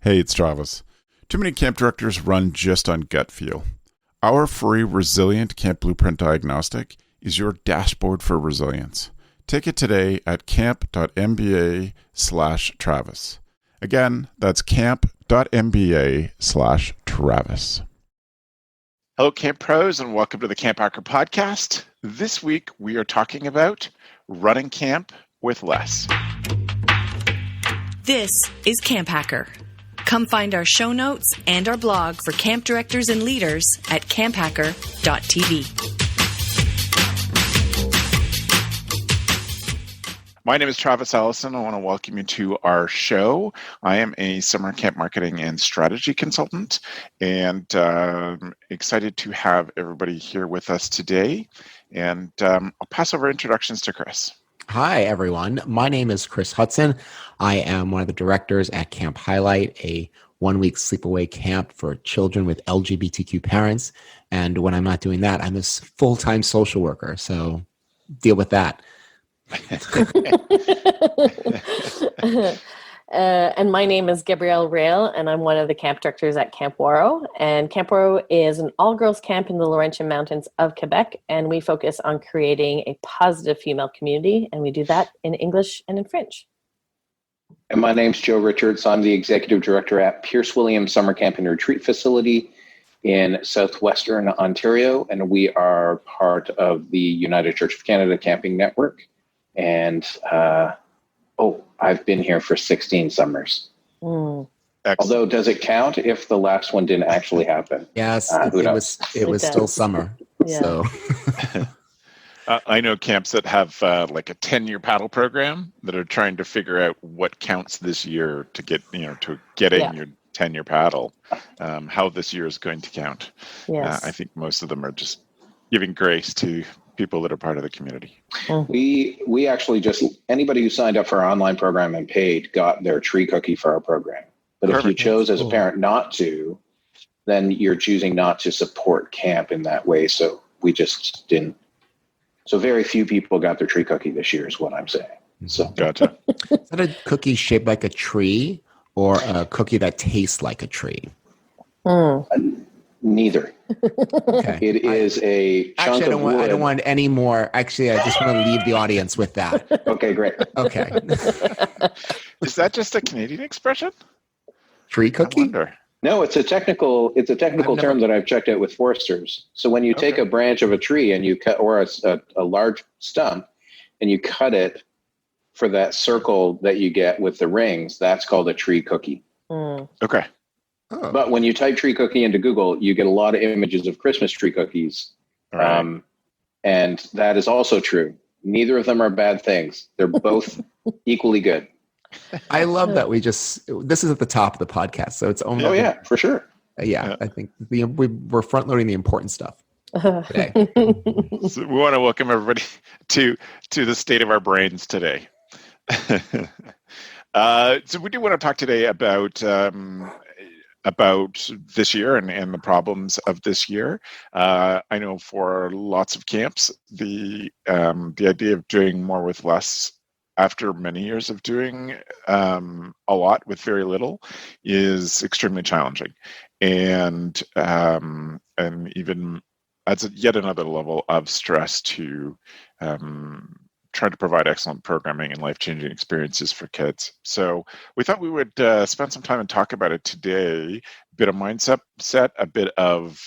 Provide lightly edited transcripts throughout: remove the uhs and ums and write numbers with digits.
Hey, it's Travis. Too many camp directors run just on gut feel. Our free Resilient Camp Blueprint Diagnostic is your dashboard for resilience. Take it today at camp.mba/Travis. Again, that's camp.mba/Travis. Hello, Camp Pros, and welcome to the CampHacker podcast. This week, we are talking about running camp with less. This is CampHacker. Come find our show notes and our blog for camp directors and leaders at camphacker.tv. My name is Travis Allison. I want to welcome you to our show. I am a summer camp marketing and strategy consultant, and excited to have everybody here with us today. And I'll pass over introductions to Chris. Hi, everyone. My name is Chris Hudson. I am one of the directors at Camp Highlight, a one-week sleepaway camp for children with LGBTQ parents. And when I'm not doing that, I'm a full-time social worker. So deal with that. And my name is Gabrielle Rail, and I'm one of the camp directors at Camp Waro. And Camp Waro is an all-girls camp in the Laurentian Mountains of Quebec, and we focus on creating a positive female community, and we do that in English and in French. And my name's Joe Richards. I'm the executive director at Pierce Williams Summer Camp and Retreat Facility in southwestern Ontario, and we are part of the United Church of Canada Camping Network. And I've been here for 16 summers. Although, does it count if the last one didn't actually happen? Yes, it was still summer. Yeah. So I know camps that have like a 10-year paddle program that are trying to figure out what counts this year to get in your 10-year paddle, how this year is going to count. Yes. I think most of them are just giving grace to people that are part of the community. We actually just, anybody who signed up for our online program and paid got their tree cookie for our program. But Perfect. If you chose as a parent not to, then you're choosing not to support camp in that way. So we just didn't. So very few people got their tree cookie this year is what I'm saying. So Gotcha. Is that a cookie shaped like a tree or a cookie that tastes like a tree? Neither. Okay. It is a chunk of wood. I don't want any more. Actually, I just want to leave the audience with that. Okay, great. Okay. Is that just a Canadian expression? Tree cookie? I wonder. No, it's a technical term that I've checked out with foresters. So when you take a branch of a tree and you cut, or a large stump, and you cut it for that circle that you get with the rings, that's called a tree cookie. Okay. Oh. But when you type tree cookie into Google, you get a lot of images of Christmas tree cookies. Right. And that is also true. Neither of them are bad things. They're both equally good. I love that this is at the top of the podcast. So it's only. Oh, yeah, for sure. Yeah, I think we're front loading the important stuff today. So we want to welcome everybody to the state of our brains today. So we do want to talk today about this year and the problems of this year. I know for lots of camps, the idea of doing more with less after many years of doing a lot with very little is extremely challenging, and even adds yet another level of stress to try to provide excellent programming and life-changing experiences for kids. So we thought we would spend some time and talk about it today, a bit of mindset, a bit of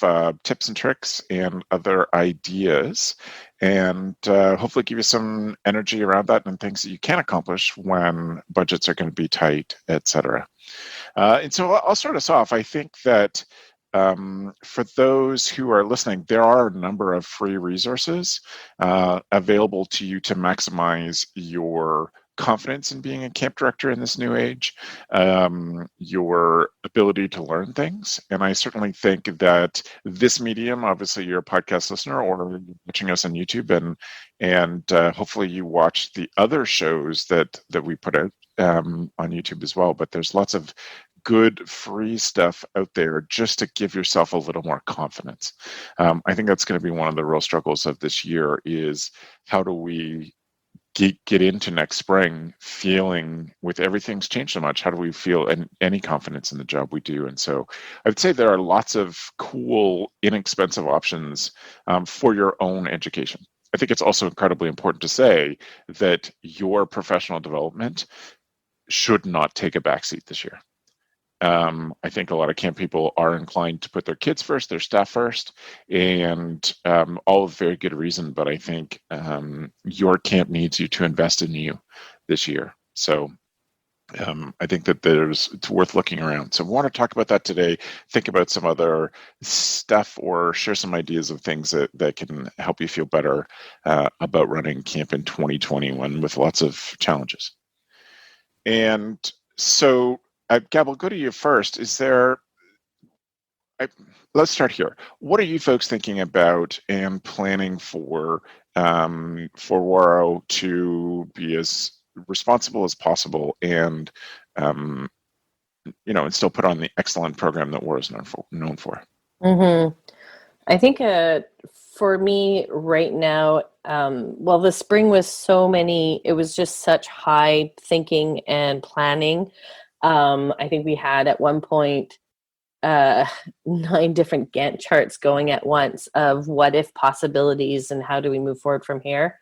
tips and tricks and other ideas, and hopefully give you some energy around that and things that you can accomplish when budgets are going to be tight, etc. And so I'll start us off. I think that for those who are listening, there are a number of free resources available to you to maximize your confidence in being a camp director in this new age, your ability to learn things. And I certainly think that this medium, obviously you're a podcast listener or you're watching us on YouTube, and hopefully you watch the other shows that we put out on YouTube as well. But there's lots of good free stuff out there just to give yourself a little more confidence. I think that's going to be one of the real struggles of this year is how do we get into next spring feeling, with everything's changed so much, how do we feel any confidence in the job we do? And so I would say there are lots of cool, inexpensive options for your own education. I think it's also incredibly important to say that your professional development should not take a backseat this year. I think a lot of camp people are inclined to put their kids first, their staff first, and all with very good reason. But I think your camp needs you to invest in you this year. So I think that it's worth looking around. So I want to talk about that today, think about some other stuff, or share some ideas of things that can help you feel better about running camp in 2021 with lots of challenges. And so Gab, I'll go to you first. Let's start here. What are you folks thinking about and planning for Waro to be as responsible as possible, and and still put on the excellent program that Waro is known for? Mm-hmm. I think for me right now, the spring was it was just such high thinking and planning. I think we had at one point 9 different Gantt charts going at once of what if possibilities and how do we move forward from here.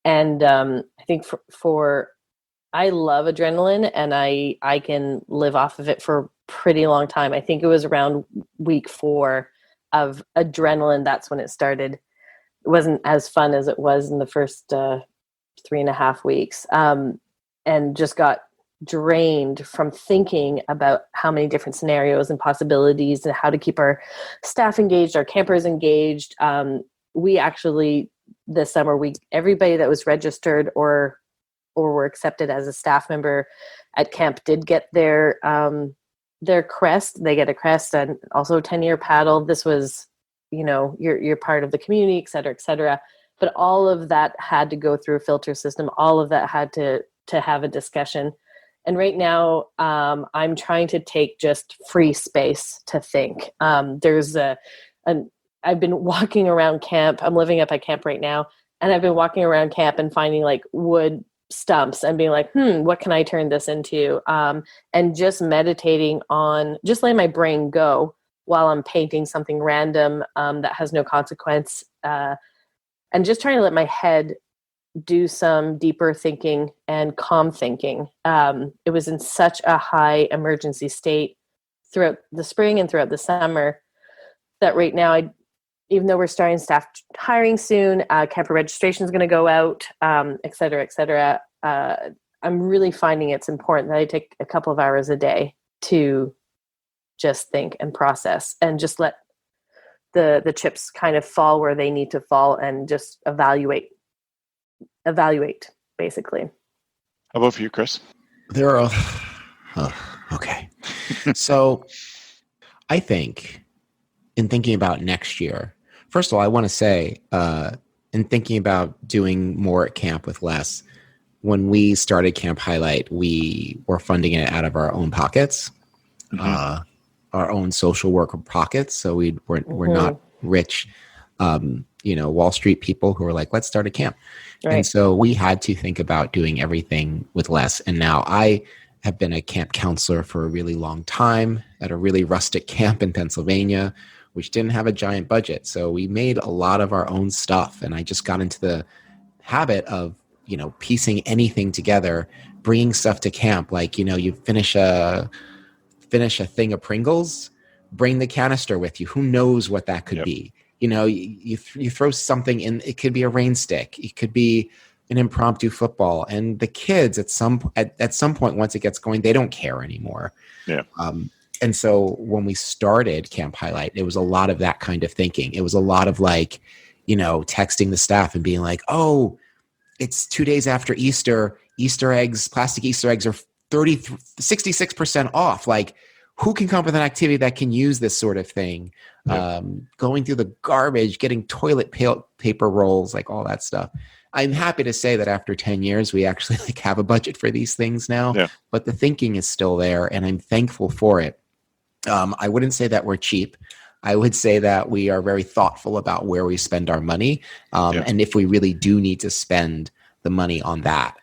And I think I love adrenaline, and I can live off of it for a pretty long time. I think it was around week 4 of adrenaline. That's when it started. It wasn't as fun as it was in the first 3.5 weeks, and just got drained from thinking about how many different scenarios and possibilities and how to keep our staff engaged, our campers engaged. We actually, this summer, everybody that was registered or were accepted as a staff member at camp did get their crest. They get a crest and also a 10-year paddle. This was, you're part of the community, et cetera, et cetera. But all of that had to go through a filter system. All of that had to have a discussion. And right now, I'm trying to take just free space to think. I've been walking around camp. I'm living up at camp right now. And I've been walking around camp and finding like wood stumps and being like, what can I turn this into? And just meditating on, just letting my brain go while I'm painting something random that has no consequence. And just trying to let my head do some deeper thinking and calm thinking. It was in such a high emergency state throughout the spring and throughout the summer that right now, even though we're starting staff hiring soon, camper registration is going to go out, et cetera, et cetera. I'm really finding it's important that I take a couple of hours a day to just think and process and just let the chips kind of fall where they need to fall and just evaluate basically. How about for you, Chris? Okay. So I think in thinking about next year, first of all, I want to say, in thinking about doing more at camp with less, when we started Camp Highlight, we were funding it out of our own pockets, our own social worker pockets. So we're not rich, Wall Street people who were like, let's start a camp. Right. And so we had to think about doing everything with less. And now I have been a camp counselor for a really long time at a really rustic camp in Pennsylvania, which didn't have a giant budget. So we made a lot of our own stuff. And I just got into the habit of, piecing anything together, bringing stuff to camp. Like, you finish a thing of Pringles, bring the canister with you. Who knows what that could be? You throw something in. It could be a rain stick. It could be an impromptu football. And the kids at some point, once it gets going, they don't care anymore. Yeah. And so when we started Camp Highlight, it was a lot of that kind of thinking. It was a lot of like, texting the staff and being like, oh, it's 2 days after Easter. Plastic Easter eggs are 66% off. Like, who can come up with an activity that can use this sort of thing? Yeah. Going through the garbage, getting toilet paper rolls, like all that stuff. I'm happy to say that after 10 years, we actually have a budget for these things now, but the thinking is still there, and I'm thankful for it. I wouldn't say that we're cheap. I would say that we are very thoughtful about where we spend our money. And if we really do need to spend the money on that.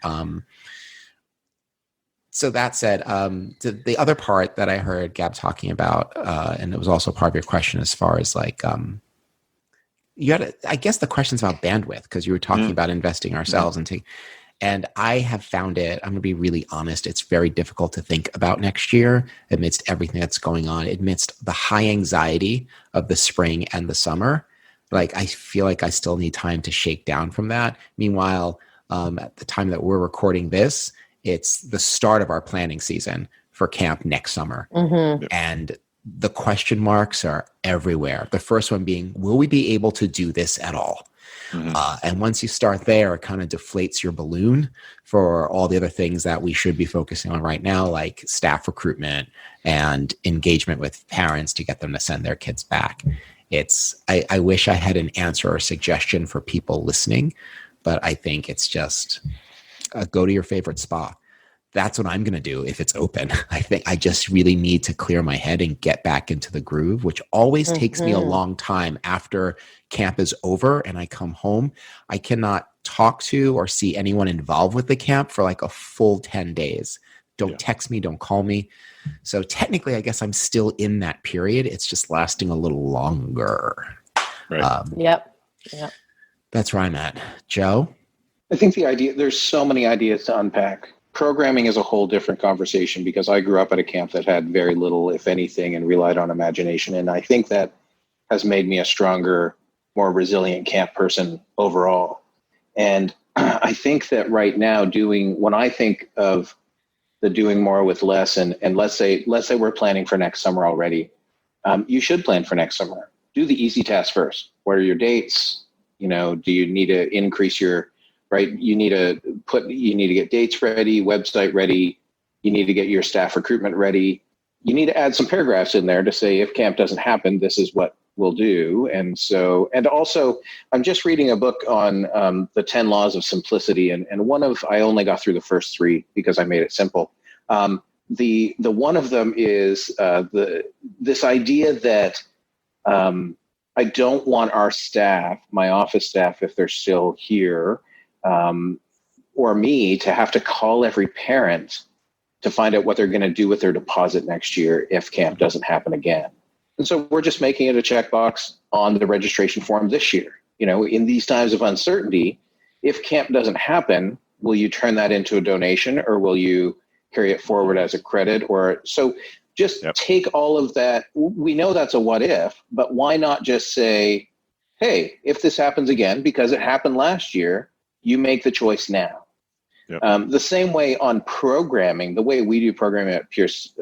So that said, the other part that I heard Gab talking about, and it was also part of your question as far as like, I guess the question's about bandwidth, because you were talking about investing ourselves and I have found it, I'm going to be really honest, it's very difficult to think about next year amidst everything that's going on, amidst the high anxiety of the spring and the summer. Like, I feel like I still need time to shake down from that. Meanwhile, at the time that we're recording this, it's the start of our planning season for camp next summer. And the question marks are everywhere. The first one being, will we be able to do this at all? And once you start there, it kind of deflates your balloon for all the other things that we should be focusing on right now, like staff recruitment and engagement with parents to get them to send their kids back. I wish I had an answer or suggestion for people listening, but I think it's just go to your favorite spa. That's what I'm going to do if it's open. I think I just really need to clear my head and get back into the groove, which always takes me a long time after camp is over and I come home. I cannot talk to or see anyone involved with the camp for like a full 10 days. Don't text me, don't call me. So technically, I guess I'm still in that period. It's just lasting a little longer. Right. Yep. That's where I'm at. Joe? I think there's so many ideas to unpack. Programming is a whole different conversation because I grew up at a camp that had very little, if anything, and relied on imagination. And I think that has made me a stronger, more resilient camp person overall. And I think that right now when I think of the doing more with less, and let's say we're planning for next summer already, you should plan for next summer. Do the easy tasks first. What are your dates? Do you need to increase your, right? You need to get dates ready, website ready. You need to get your staff recruitment ready. You need to add some paragraphs in there to say, if camp doesn't happen, this is what we'll do. And also, I'm just reading a book on the 10 laws of simplicity. And I only got through the first 3 because I made it simple. The one of them is this idea that I don't want our staff, my office staff, if they're still here, or me, to have to call every parent to find out what they're going to do with their deposit next year if camp doesn't happen again. And so we're just making it a checkbox on the registration form this year. In these times of uncertainty, if camp doesn't happen, will you turn that into a donation, or will you carry it forward as a credit? Take all of that. We know that's a what if, but why not just say, hey, if this happens again, because it happened last year, you make the choice now. The same way on programming, the way we do programming at Pierce,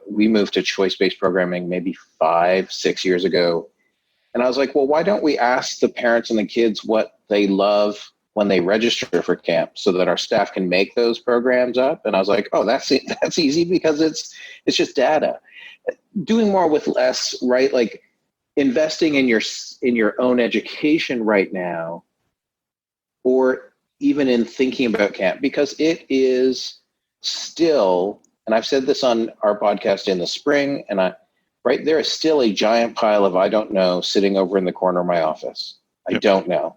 we moved to choice-based programming maybe 5-6 years ago. And I was like, well, why don't we ask the parents and the kids what they love when they register for camp so that our staff can make those programs up? And I was like, oh, that's easy because it's just data. Doing more with less, right? Like investing in your own education right now, or even in thinking about camp, because it is still, and I've said this on our podcast in the spring, there is still a giant pile of I don't know sitting over in the corner of my office. I don't know.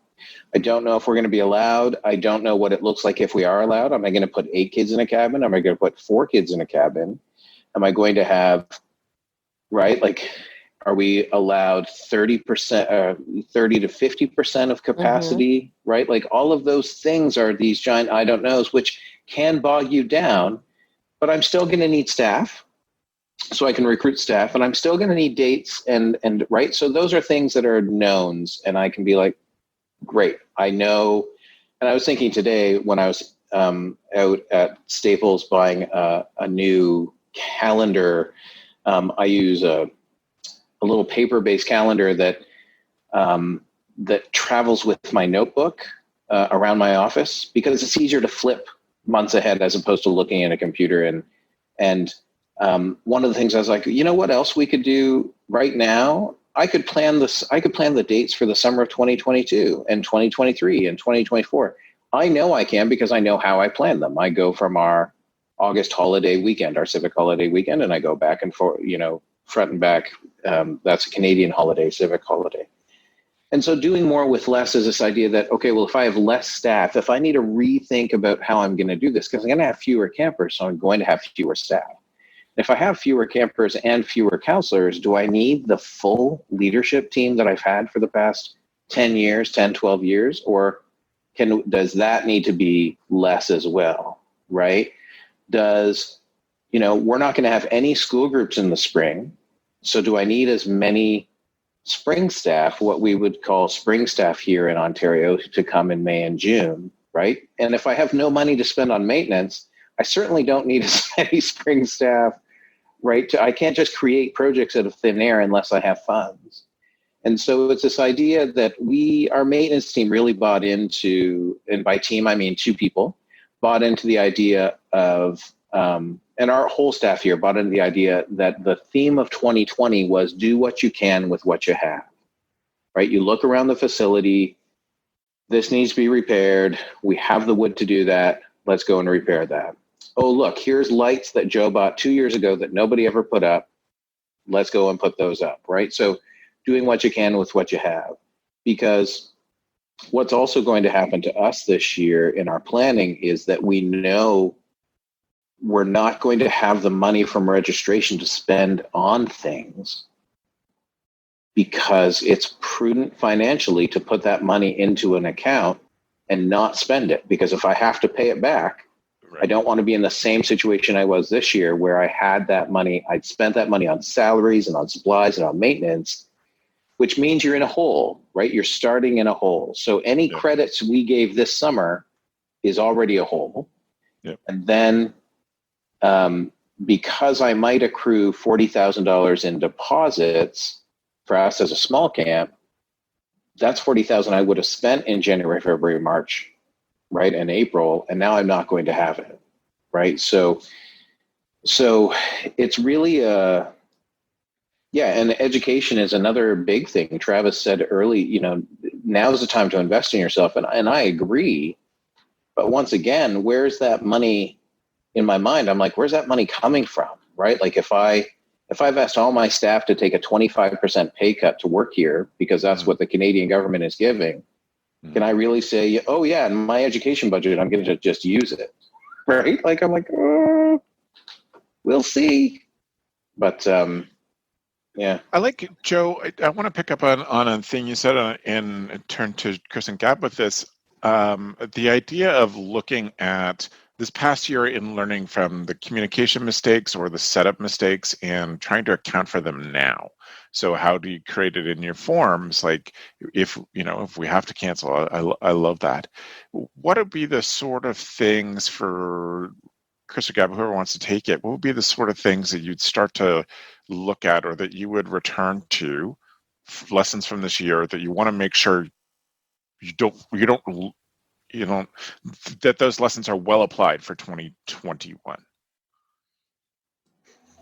I don't know if we're going to be allowed. I don't know what it looks like if we are allowed. Am I going to put 8 kids in a cabin? Am I going to put 4 kids in a cabin? Am I going to have, are we allowed 30%, 30 to 50% of capacity, right? Like all of those things are these giant I don't knows, which can bog you down, but I'm still going to need staff so I can recruit staff, and I'm still going to need dates and right. So those are things that are knowns, and I can be like, great, I know. And I was thinking today when I was out at Staples buying a new calendar, I use a little paper-based calendar that travels with my notebook around my office because it's easier to flip months ahead as opposed to looking at a computer. And one of the things I was like, you know what else we could do right now? I could plan the dates for the summer of 2022 and 2023 and 2024. I know I can because I know how I plan them. I go from our August holiday weekend, our civic holiday weekend, and I go back and forth, front and back. That's a Canadian holiday, civic holiday. And so doing more with less is this idea that, okay, well, if I have less staff, if I need to rethink about how I'm going to do this, because I'm going to have fewer campers, so I'm going to have fewer staff. If I have fewer campers and fewer counselors, do I need the full leadership team that I've had for the past 10 years, 10, 12 years? Or does that need to be less as well, right? We're not going to have any school groups in the spring. So do I need as many spring staff, what we would call spring staff here in Ontario, to come in May and June, right? And if I have no money to spend on maintenance, I certainly don't need as many spring staff, right? I can't just create projects out of thin air unless I have funds. And so it's this idea that our maintenance team really bought into, and by team, I mean 2 people, bought into the idea of, and our whole staff here bought into the idea that the theme of 2020 was do what you can with what you have, right? You look around the facility, this needs to be repaired. We have the wood to do that. Let's go and repair that. Oh, look, here's lights that Joe bought 2 years ago that nobody ever put up. Let's go and put those up, right? So doing what you can with what you have. Because what's also going to happen to us this year in our planning is that we know we're not going to have the money from registration to spend on things because it's prudent financially to put that money into an account and not spend it. Because if I have to pay it back, right, I don't want to be in the same situation I was this year where I had that money, I'd spent that money on salaries and on supplies and on maintenance, which means you're in a hole, right? You're starting in a hole. So any credits we gave this summer is already a hole. Yep. And then because I might accrue $40,000 in deposits for us as a small camp, that's $40,000 I would have spent in January, February, March, right, and April, and now I'm not going to have it, right? So it's really and education is another big thing. Travis said early, now's the time to invest in yourself, and I agree. But once again, where's that money? In my mind, I'm like, where's that money coming from, right? Like if I've asked all my staff to take a 25% pay cut to work here because that's what the Canadian government is giving, can I really say, oh yeah, in my education budget, I'm going to just use it, right? Like I'm like, oh, we'll see. But yeah, I like Joe. I want to pick up on a thing you said and turn to Chris and Gab with this. The idea of looking at this past year in learning from the communication mistakes or the setup mistakes and trying to account for them now. So how do you create it in your forms? Like if we have to cancel, I love that. What would be the sort of things for Chris or Gab, whoever wants to take it, what would be the sort of things that you'd start to look at or that you would return to, lessons from this year that you want to make sure that those lessons are well applied for 2021?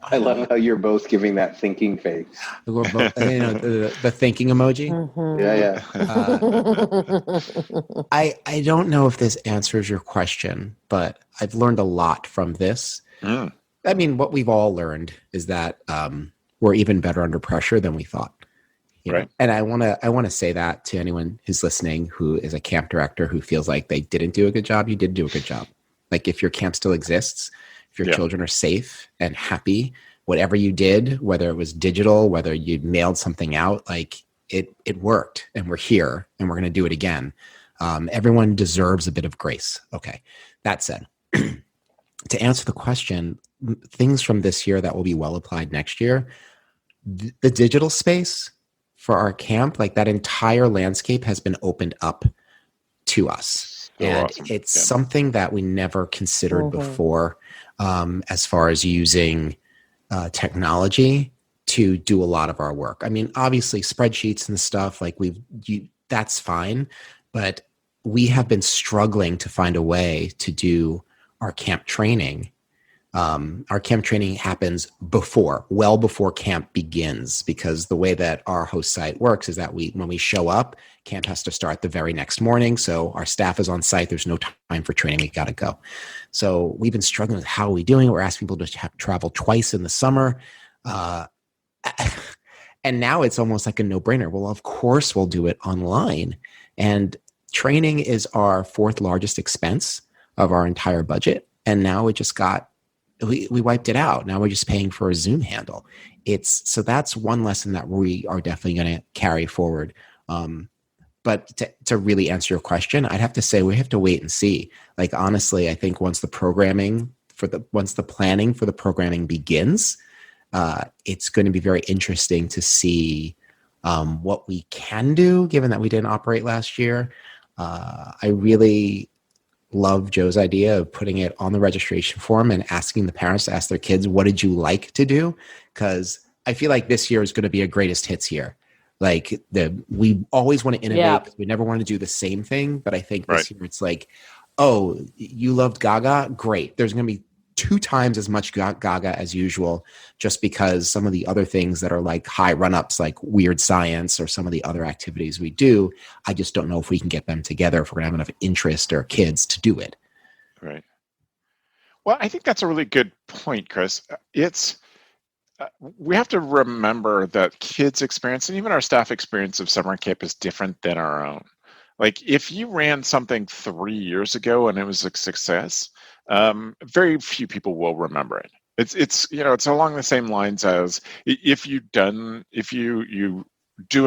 I love how you're both giving that thinking face. We're both, the thinking emoji. Mm-hmm. Yeah. I don't know if this answers your question, but I've learned a lot from this. I mean, what we've all learned is that we're even better under pressure than we thought. Right. And I want to say that to anyone who's listening who is a camp director who feels like they didn't do a good job. You did do a good job. Like if your camp still exists, if your children are safe and happy, whatever you did, whether it was digital, whether you mailed something out, like it worked, and we're here and we're going to do it again. Everyone deserves a bit of grace. Okay. That said, to answer the question, things from this year that will be well applied next year, the digital space for our camp, like that entire landscape has been opened up to us. And awesome. It's something that we never considered before, as far as using technology to do a lot of our work. I mean, obviously spreadsheets and stuff, like that's fine, but we have been struggling to find a way to do our camp training. Our camp training happens well before camp begins, because the way that our host site works is that when we show up, camp has to start the very next morning. So our staff is on site. There's no time for training. We got to go. So we've been struggling with how are we doing it. We're asking people to travel twice in the summer. And now it's almost like a no-brainer. Well, of course we'll do it online. And training is our fourth largest expense of our entire budget. And now we wiped it out. Now we're just paying for a Zoom handle. So that's one lesson that we are definitely going to carry forward. But to really answer your question, I'd have to say we have to wait and see. Like, honestly, I think once the planning for the programming begins, it's going to be very interesting to see what we can do, given that we didn't operate last year. I really love Joe's idea of putting it on the registration form and asking the parents to ask their kids, what did you like to do? Because I feel like this year is going to be a greatest hits year. Like we always want to innovate. Yeah. We never want to do the same thing. But I think this year it's like, oh, you loved Gaga? Great. There's going to be 2 times as much Gaga as usual, just because some of the other things that are like high run-ups, like weird science or some of the other activities we do, I just don't know if we can get them together, if we're going to have enough interest or kids to do it. Right. Well, I think that's a really good point, Chris. We have to remember that kids' experience and even our staff experience of summer camp is different than our own. Like, if you ran something 3 years ago and it was a success, very few people will remember it. It's along the same lines as if you do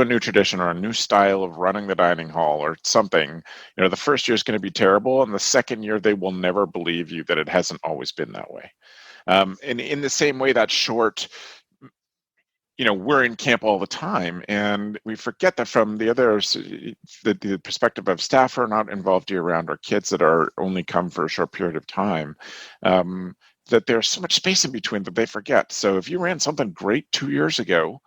a new tradition or a new style of running the dining hall or something, the first year is going to be terrible, and the second year they will never believe you that it hasn't always been that way. And in the same way, that short, we're in camp all the time, and we forget that from the others, the perspective of staff who are not involved year round or kids that are only come for a short period of time, that there's so much space in between that they forget. So if you ran something great 2 years ago,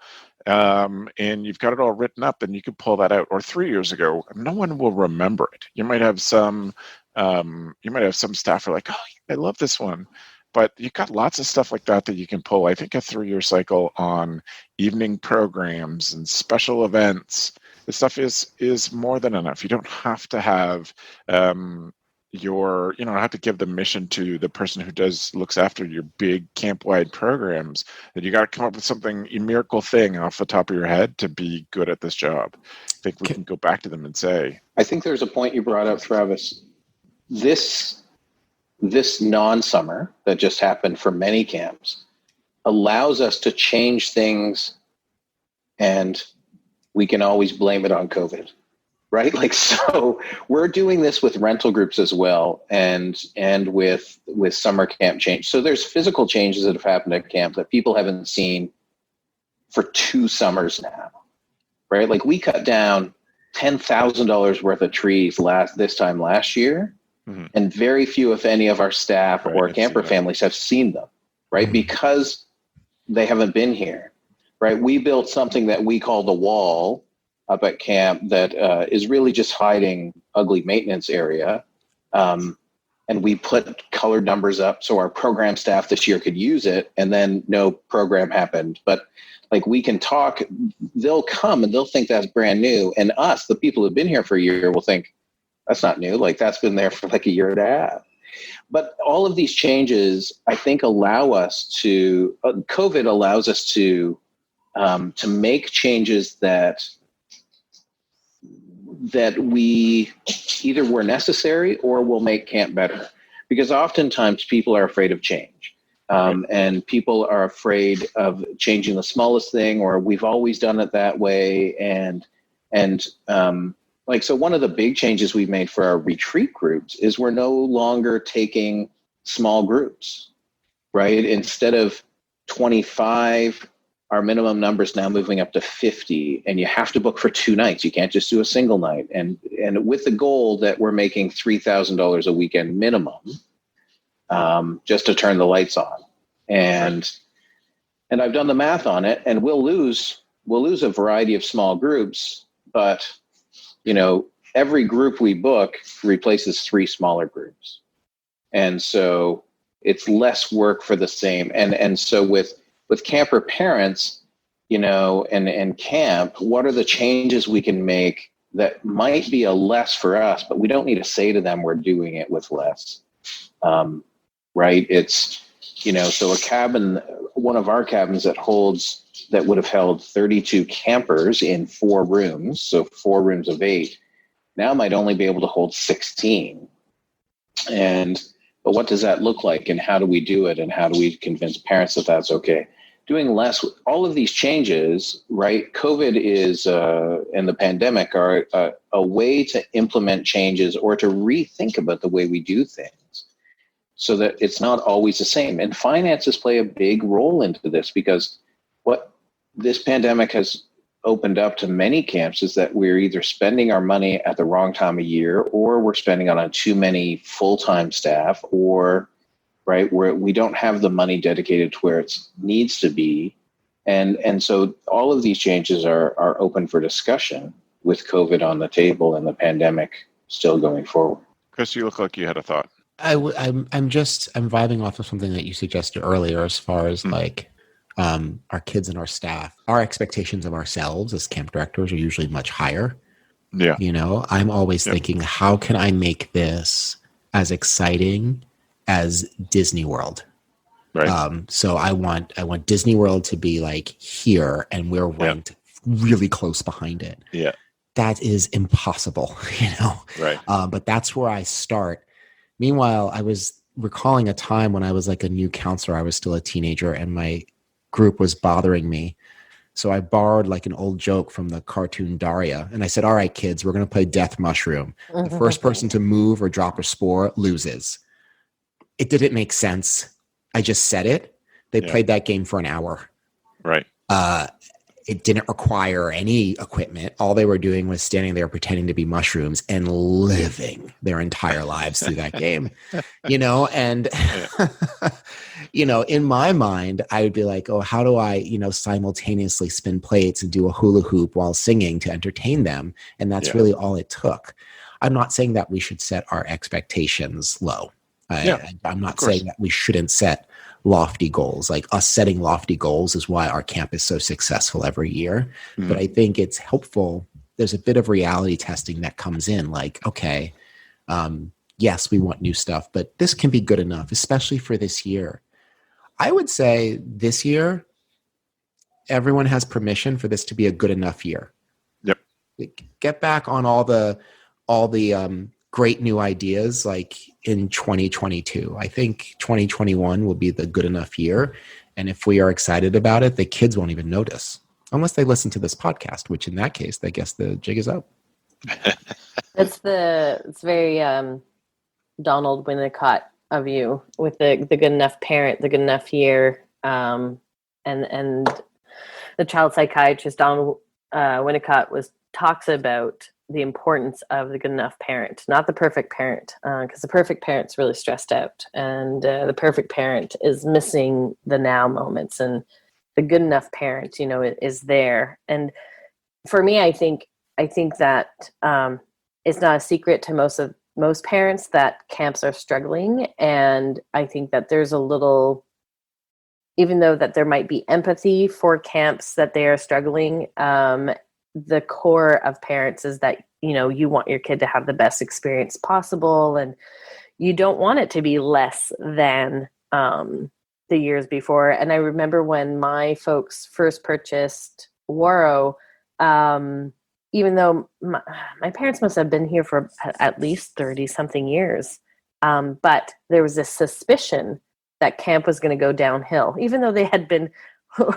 and you've got it all written up, then you could pull that out. Or 3 years ago, no one will remember it. You might have some staff who are like, oh, I love this one. But you've got lots of stuff like that you can pull. I think a 3-year cycle on evening programs and special events, the stuff is more than enough. You don't have to have have to give the mission to the person who looks after your big camp-wide programs. That you got to come up with something, a miracle thing off the top of your head to be good at this job. I think we can go back to them and say. I think there's a point you brought up, Travis. This non-summer that just happened for many camps allows us to change things, and we can always blame it on COVID, right? Like, so we're doing this with rental groups as well, and with summer camp change. So there's physical changes that have happened at camp that people haven't seen for 2 summers now, right? Like, we cut down $10,000 worth of trees this time last year. Mm-hmm. And very few, if any, of our staff or camper families have seen them, right? Mm-hmm. Because they haven't been here, right? We built something that we call the wall up at camp that is really just hiding ugly maintenance area. And we put colored numbers up so our program staff this year could use it, and then no program happened. But like, we can talk, they'll come and they'll think that's brand new. And us, the people who've been here for a year, will think, that's not new. Like, that's been there for like a year and a half. But all of these changes, I think, allow us to, COVID allows us to make changes that we either were necessary or will make camp better. Because oftentimes people are afraid of change. And people are afraid of changing the smallest thing, or we've always done it that way. So one of the big changes we've made for our retreat groups is we're no longer taking small groups, right? Instead of 25, our minimum number is now moving up to 50, and you have to book for 2 nights. You can't just do a single night. And with the goal that we're making $3,000 a weekend minimum, just to turn the lights on. And I've done the math on it, and we'll lose a variety of small groups, but every group we book replaces 3 smaller groups. And so it's less work for the same. And so with camper parents, and camp, what are the changes we can make that might be a less for us, but we don't need to say to them we're doing it with less. Right? So a cabin, one of our cabins that would have held 32 campers in 4 rooms, so 4 rooms of 8, now might only be able to hold 16. But what does that look like, and how do we do it, and how do we convince parents that that's okay? Doing less, all of these changes, right? COVID is, and the pandemic are a way to implement changes or to rethink about the way we do things so that it's not always the same. And finances play a big role into this, because what this pandemic has opened up to many camps is that we're either spending our money at the wrong time of year, or we're spending on too many full-time staff, or right where we don't have the money dedicated to where it needs to be. And so all of these changes are open for discussion with COVID on the table and the pandemic still going forward. Chris, you look like you had a thought. I'm vibing off of something that you suggested earlier, as far as like our kids and our staff. Our expectations of ourselves as camp directors are usually much higher. Yeah. I'm always thinking, how can I make this as exciting as Disney World? Right. So I want Disney World to be like here, and we're ranked really close behind it. Yeah. That is impossible, Right. But that's where I start. Meanwhile, I was recalling a time when I was like a new counselor. I was still a teenager, and my group was bothering me. So I borrowed like an old joke from the cartoon Daria. And I said, all right, kids, we're going to play Death Mushroom. The first person to move or drop a spore loses. It didn't make sense. I just said it. They played that game for an hour. Right. It didn't require any equipment. All they were doing was standing there pretending to be mushrooms and living their entire lives through that game, and, in my mind, I would be like, oh, how do I, simultaneously spin plates and do a hula hoop while singing to entertain them? And that's really all it took. I'm not saying that we should set our expectations low. I'm not saying that we shouldn't set lofty goals. Like, us setting lofty goals is why our camp is so successful every year. Mm-hmm. But I think it's helpful. There's a bit of reality testing that comes in, like, okay, yes, we want new stuff, but this can be good enough, especially for this year. I would say this year, everyone has permission for this to be a good enough year. Yep. Get back on all the great new ideas like in 2022. I think 2021 will be the good enough year. And if we are excited about it, the kids won't even notice unless they listen to this podcast, which in that case, I guess the jig is up. It's very Donald Winnicott of you with the good enough parent, the good enough year. And the child psychiatrist, Donald Winnicott talks about the importance of the good enough parent, not the perfect parent, because the perfect parent's really stressed out, and the perfect parent is missing the now moments, and the good enough parent, is there. And for me, I think that it's not a secret to most parents that camps are struggling, and I think that there's a little, even though that there might be empathy for camps that they are struggling, the core of parents is that, you want your kid to have the best experience possible, and you don't want it to be less than the years before. And I remember when my folks first purchased Waro, even though my parents must have been here for at least 30 something years, but there was this suspicion that camp was going to go downhill, even though they had been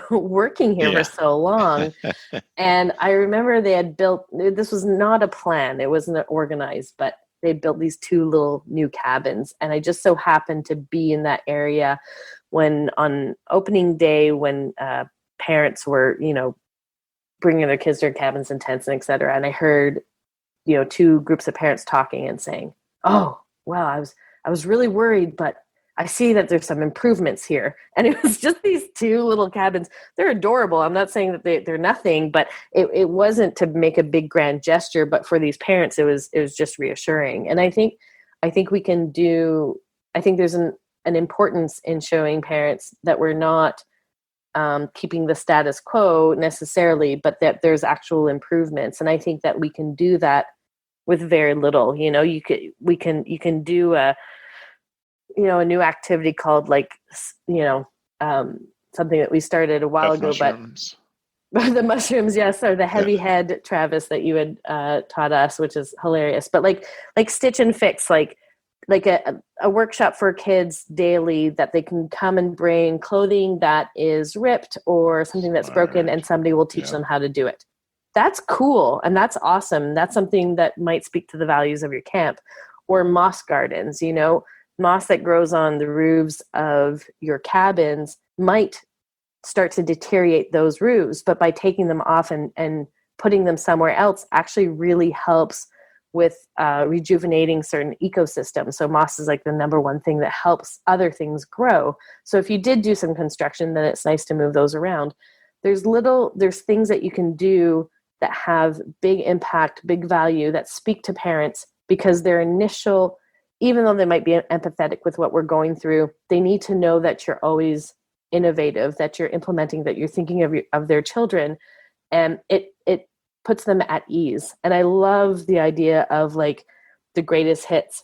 working here for so long. And I remember they had built, this was not a plan, it wasn't organized, but they built these 2 little new cabins. And I just so happened to be in that area when on opening day, when parents were, bringing their kids to their cabins and tents and et cetera. And I heard, 2 groups of parents talking and saying, oh, wow, I was really worried, but I see that there's some improvements here. And it was just these 2 little cabins. They're adorable. I'm not saying that they're nothing, but it wasn't to make a big grand gesture, but for these parents, it was just reassuring. And I think we can do, I think there's an importance in showing parents that we're not keeping the status quo necessarily, but that there's actual improvements. And I think that we can do that with very little. You can do a new activity called something that we started a while ago, Mushrooms. but the mushrooms, yes, or the heavy head, Travis, that you had taught us, which is hilarious. But like stitch and fix, like a workshop for kids daily that they can come and bring clothing that is ripped or something that's broken, and somebody will teach them how to do it. That's cool. And that's awesome. That's something that might speak to the values of your camp. Or moss gardens, moss that grows on the roofs of your cabins might start to deteriorate those roofs, but by taking them off and putting them somewhere else actually really helps with rejuvenating certain ecosystems. So moss is like the number one thing that helps other things grow. So if you did do some construction, then it's nice to move those around. There's things that you can do that have big impact, big value, that speak to parents, because their initial, even though they might be empathetic with what we're going through, they need to know that you're always innovative, that you're implementing, that you're thinking of their children, and it puts them at ease. And I love the idea of like the greatest hits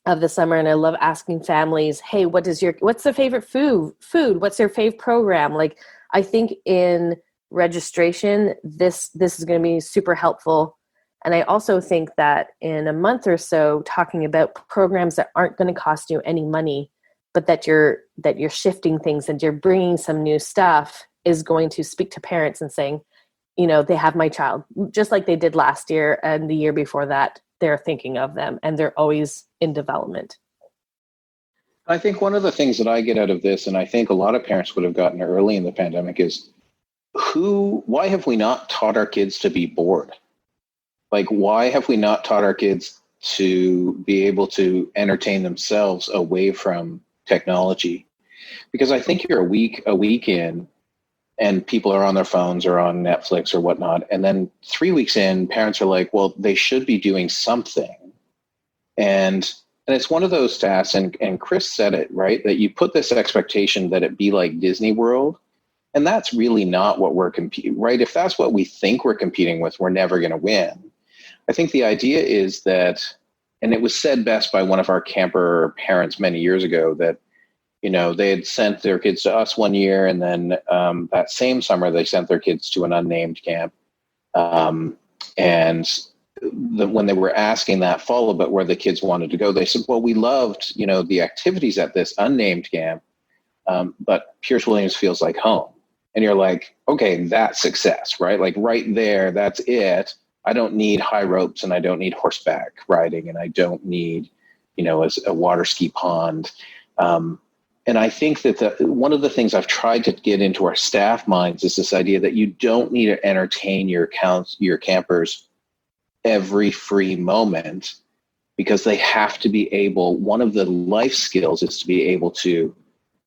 of the summer. And I love asking families, hey, what's the favorite food? What's their fave program? Like, I think in registration, this is going to be super helpful. And I also think that in a month or so, talking about programs that aren't going to cost you any money, but that you're shifting things and you're bringing some new stuff, is going to speak to parents and saying, they have my child, just like they did last year and the year before that. They're thinking of them, and they're always in development. I think one of the things that I get out of this, and I think a lot of parents would have gotten early in the pandemic, is why have we not taught our kids to be bored? Like, why have we not taught our kids to be able to entertain themselves away from technology? Because I think you're a week in, and people are on their phones or on Netflix or whatnot. And then 3 weeks in, parents are like, well, they should be doing something. And it's one of those tasks, and Chris said it, right? That you put this expectation that it be like Disney World. And that's really not what we're competing, right? If that's what we think we're competing with, we're never going to win. I think the idea is that, and it was said best by one of our camper parents many years ago, that they had sent their kids to us one year, and then that same summer they sent their kids to an unnamed camp. And when they were asking that fall about where the kids wanted to go, they said, well, we loved, the activities at this unnamed camp, but Pierce Williams feels like home. And you're like, okay, that's success, right? Like right there, that's it. I don't need high ropes, and I don't need horseback riding, and I don't need, a water ski pond. And I think that one of the things I've tried to get into our staff minds is this idea that you don't need to entertain your campers every free moment, because they have to be able, one of the life skills is to be able to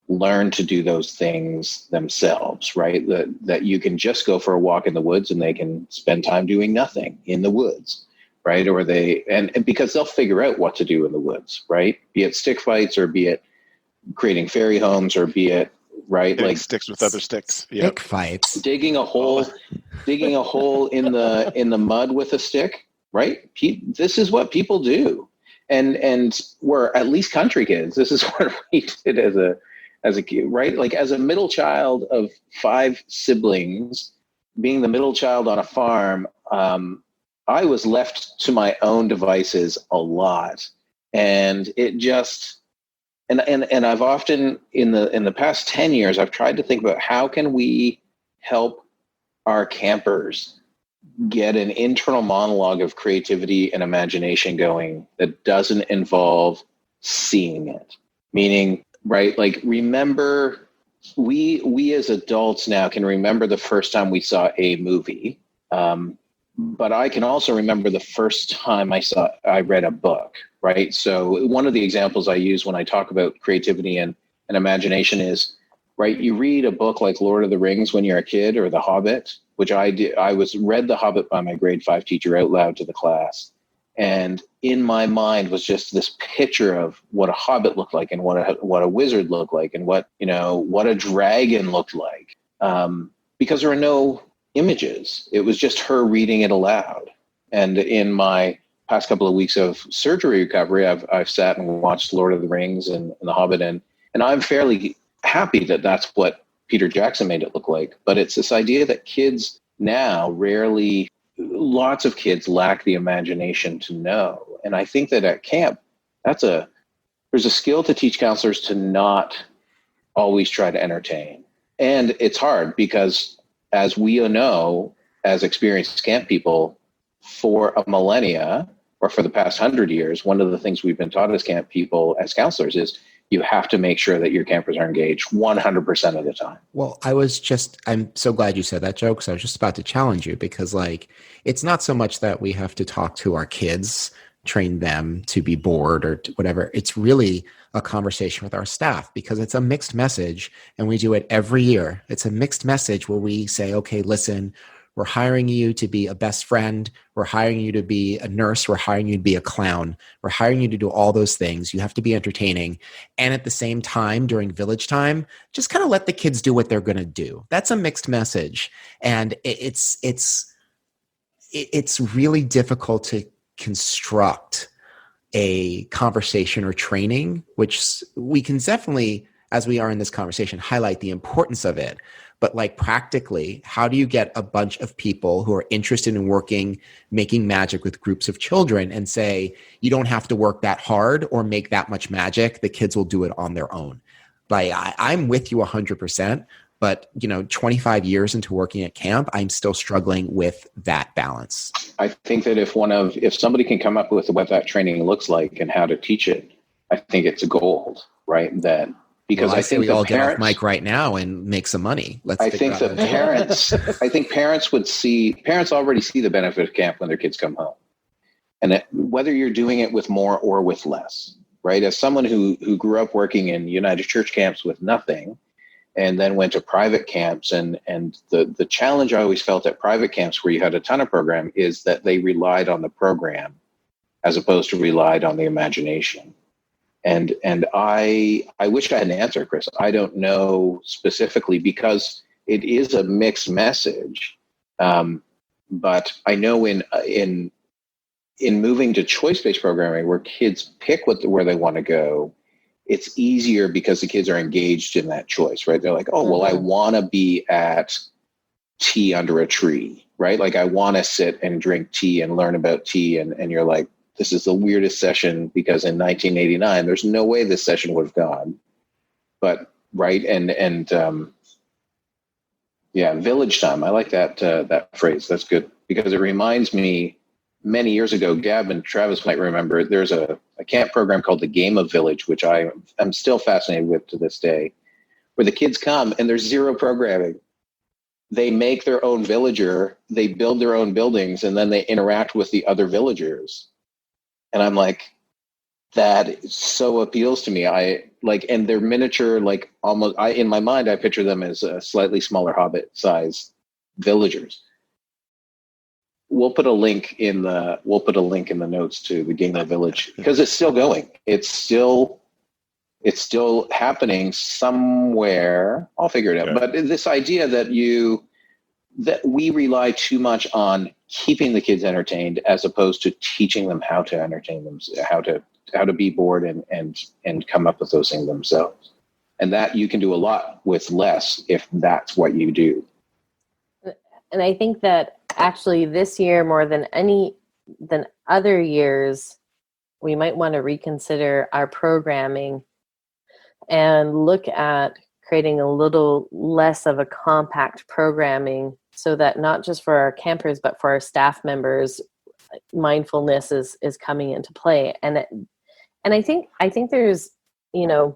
learn to do those things themselves, right? That you can just go for a walk in the woods and they can spend time doing nothing in the woods, right? Or and because they'll figure out what to do in the woods, right? Be it stick fights, or be it creating fairy homes, or be it, right? Hitting like sticks with other sticks. Stick fights. Digging a hole in the mud with a stick, right? This is what people do. And we're at least country kids. This is what we did as a kid, right? Like as a middle child of 5 siblings, being the middle child on a farm, I was left to my own devices a lot. And it just, and I've often in the past 10 years, I've tried to think about how can we help our campers get an internal monologue of creativity and imagination going that doesn't involve seeing it. Meaning, right, like remember, we as adults now can remember the first time we saw a movie, but I can also remember the first time I read a book, right? So one of the examples I use when I talk about creativity and imagination is, right, you read a book like Lord of the Rings when you're a kid, or The Hobbit, which I did. I read The Hobbit by my grade 5 teacher out loud to the class. And in my mind was just this picture of what a hobbit looked like, and what a wizard looked like, and what a dragon looked like. Because there were no images. It was just her reading it aloud. And in my past couple of weeks of surgery recovery, I've sat and watched Lord of the Rings and The Hobbit, and I'm fairly happy that that's what Peter Jackson made it look like. But it's this idea that kids now lots of kids lack the imagination to know. And I think that at camp, there's a skill to teach counselors to not always try to entertain. And it's hard because, as we know, as experienced camp people, for a millennia or for the past 100 years, one of the things we've been taught as camp people, as counselors, is you have to make sure that your campers are engaged 100% of the time. Well, I'm so glad you said that, Joe, because I was just about to challenge you, because it's not so much that we have to talk to our kids, train them to be bored or whatever. It's really a conversation with our staff, because it's a mixed message, and we do it every year. It's a mixed message where we say, okay, listen, we're hiring you to be a best friend. We're hiring you to be a nurse. We're hiring you to be a clown. We're hiring you to do all those things. You have to be entertaining. And at the same time, during village time, just kind of let the kids do what they're going to do. That's a mixed message. And it's really difficult to construct a conversation or training, which we can definitely, as we are in this conversation, highlight the importance of it. But practically, how do you get a bunch of people who are interested in making magic with groups of children and say, you don't have to work that hard or make that much magic. The kids will do it on their own. I'm with you 100%, but 25 years into working at camp, I'm still struggling with that balance. I think that if somebody can come up with what that training looks like and how to teach it, I think it's a gold, right? Because I think we all get off mic right now and make some money. I think parents already see the benefit of camp when their kids come home, and whether you're doing it with more or with less, right? As someone who grew up working in United Church camps with nothing, and then went to private camps, and the challenge I always felt at private camps where you had a ton of program is that they relied on the program as opposed to relied on the imagination. And I wish I had an answer, Chris. I don't know specifically, because it is a mixed message. But I know in moving to choice-based programming, where kids pick where they want to go, it's easier because the kids are engaged in that choice, right? They're like, oh, well, I want to be at tea under a tree, right? I want to sit and drink tea and learn about tea. And you're like, this is the weirdest session, because in 1989, there's no way this session would have gone. But right, village time. I like that phrase. That's good, because it reminds me, many years ago, Gab and Travis might remember, there's a camp program called the Game of Village, which I am still fascinated with to this day, where the kids come and there's zero programming. They make their own villager, they build their own buildings, and then they interact with the other villagers. And I'm like, that so appeals to me. And they're miniature, almost. In my mind, I picture them as slightly smaller Hobbit-sized villagers. We'll put a link in the notes to the Game of Village, because it's still going. It's still happening somewhere. I'll figure it out. Yeah. But this idea that we rely too much on keeping the kids entertained as opposed to teaching them how to entertain them, how to be bored and come up with those things themselves. And that you can do a lot with less if that's what you do. And I think that actually this year, more than other years, we might want to reconsider our programming and look at creating a little less of a compact programming, so that not just for our campers, but for our staff members, mindfulness is coming into play. And I think there's, at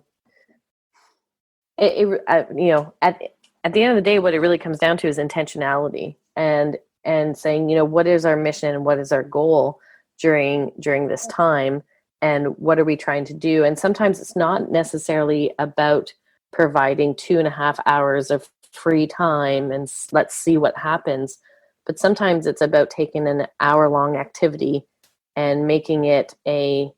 the end of the day, what it really comes down to is intentionality and saying, what is our mission and what is our goal during this time, and what are we trying to do? And sometimes it's not necessarily about providing 2.5 hours of free time and let's see what happens. But sometimes it's about taking an hour-long activity and making it a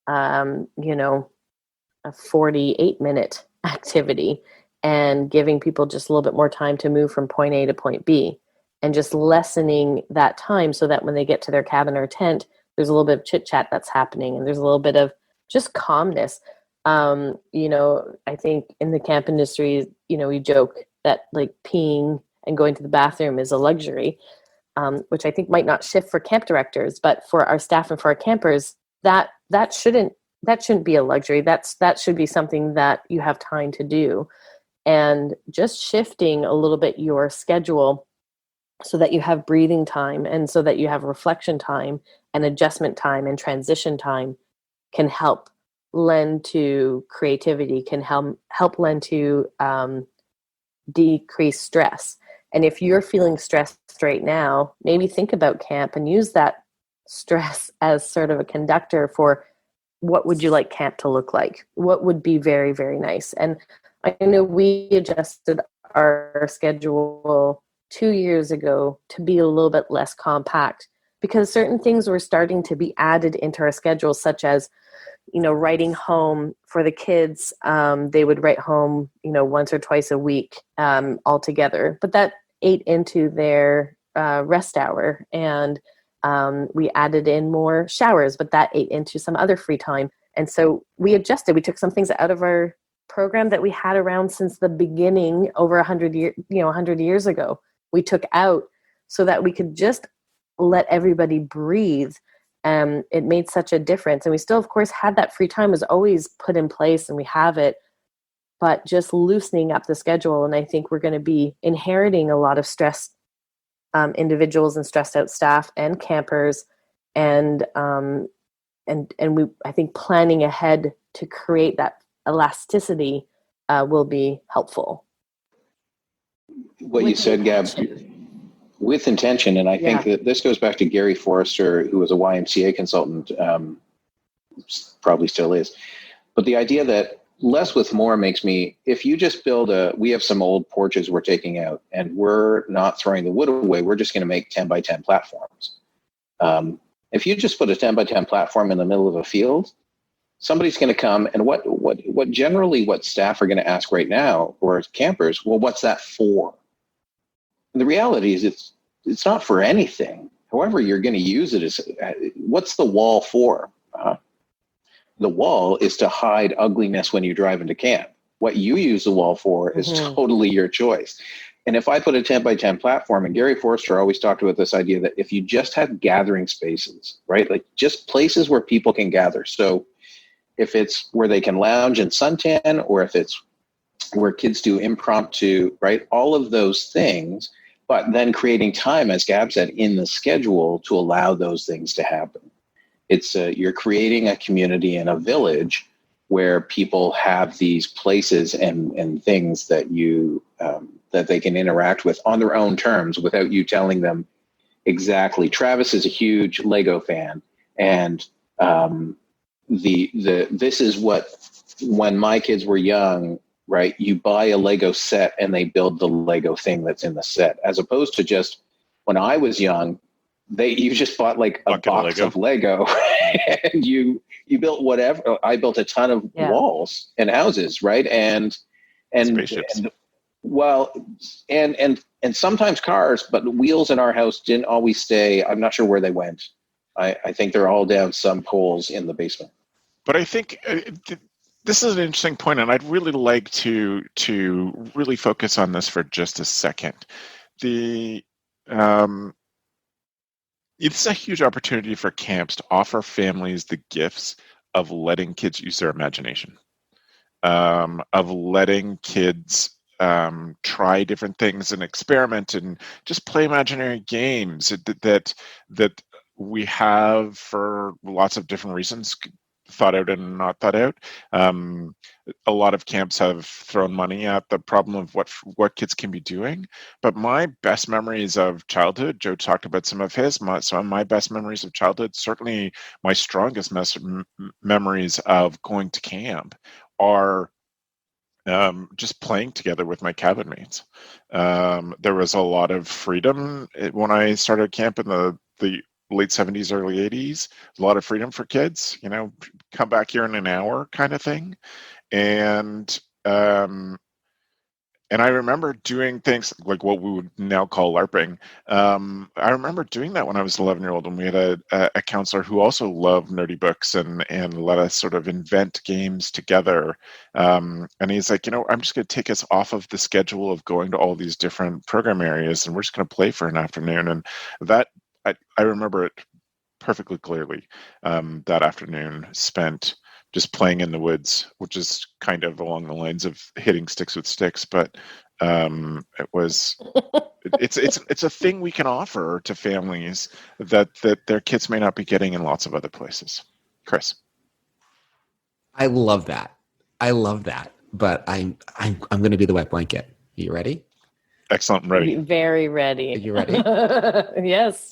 48-minute activity, and giving people just a little bit more time to move from point A to point B, and just lessening that time so that when they get to their cabin or tent, there's a little bit of chit chat that's happening, and there's a little bit of just calmness. I think in the camp industry, we joke that like peeing and going to the bathroom is a luxury, which I think might not shift for camp directors, but for our staff and for our campers, that shouldn't be a luxury. That should be something that you have time to do. And just shifting a little bit your schedule so that you have breathing time and so that you have reflection time and adjustment time and transition time can help lend to creativity, can help lend to decrease stress. And if you're feeling stressed right now, maybe think about camp and use that stress as sort of a conductor for what would you like camp to look like? What would be very, very nice? And I know we adjusted our schedule 2 years ago to be a little bit less compact because certain things were starting to be added into our schedule, such as, writing home for the kids. They would write home, once or twice a week all together. But that ate into their rest hour. And we added in more showers, but that ate into some other free time. And so we adjusted. We took some things out of our program that we had around since the beginning over 100 years ago. We took out so that we could just let everybody breathe. It made such a difference. And we still, of course, had that free time was always put in place, and we have it, but just loosening up the schedule. And I think we're going to be inheriting a lot of stressed individuals and stressed out staff and campers. And I think planning ahead to create that elasticity will be helpful. What you said, Gabz, with intention, and I think that this goes back to Gary Forrester, who was a YMCA consultant, probably still is. But the idea that less with more makes me, if you just we have some old porches we're taking out, and we're not throwing the wood away, we're just going to make 10 by 10 platforms. If you just put a 10 by 10 platform in the middle of a field, somebody's going to come, and what staff are going to ask right now, or campers, well, what's that for? And the reality is it's not for anything. However you're going to use it is, what's the wall for? The wall is to hide ugliness when you drive into camp. What you use the wall for is totally your choice. And if I put a 10 by 10 platform, and Gary Forrester always talked about this idea that if you just have gathering spaces, right? Like just places where people can gather. So if it's where they can lounge and suntan, or if it's where kids do impromptu, right? All of those things, but then creating time, as Gab said, in the schedule to allow those things to happen. It's you're creating a community and a village where people have these places and things that that they can interact with on their own terms without you telling them exactly. Travis is a huge Lego fan, and this is what, when my kids were young, right, you buy a Lego set and they build the Lego thing that's in the set, as opposed to just when I was young, you just bought like a box of Lego and you built whatever. I built a ton of walls and houses, right? And spaceships. And sometimes cars, but the wheels in our house didn't always stay. I'm not sure where they went. I think they're all down some poles in the basement. But I think this is an interesting point, and I'd really like to really focus on this for just a second. It's a huge opportunity for camps to offer families the gifts of letting kids use their imagination, of letting kids try different things and experiment and just play imaginary games that we have for lots of different reasons, thought out and not thought out. A lot of camps have thrown money at the problem of what kids can be doing. But my best memories of childhood, Joe talked about some of his, some of my best memories of childhood, certainly my strongest memories of going to camp are just playing together with my cabin mates. There was a lot of freedom when I started camp in the late 70s, early 80s, a lot of freedom for kids, come back here in an hour kind of thing. And And I remember doing things like what we would now call LARPing. I remember doing that when I was 11-year-old, and we had a counselor who also loved nerdy books and let us sort of invent games together. And he's like, I'm just going to take us off of the schedule of going to all these different program areas, and we're just going to play for an afternoon. And that I remember it perfectly clearly. That afternoon spent just playing in the woods, which is kind of along the lines of hitting sticks with sticks, but it was it's a thing we can offer to families that their kids may not be getting in lots of other places. Chris, I love that. But I'm going to be the wet blanket. Are you ready? Excellent. I'm ready. Very ready. Are you ready? Yes.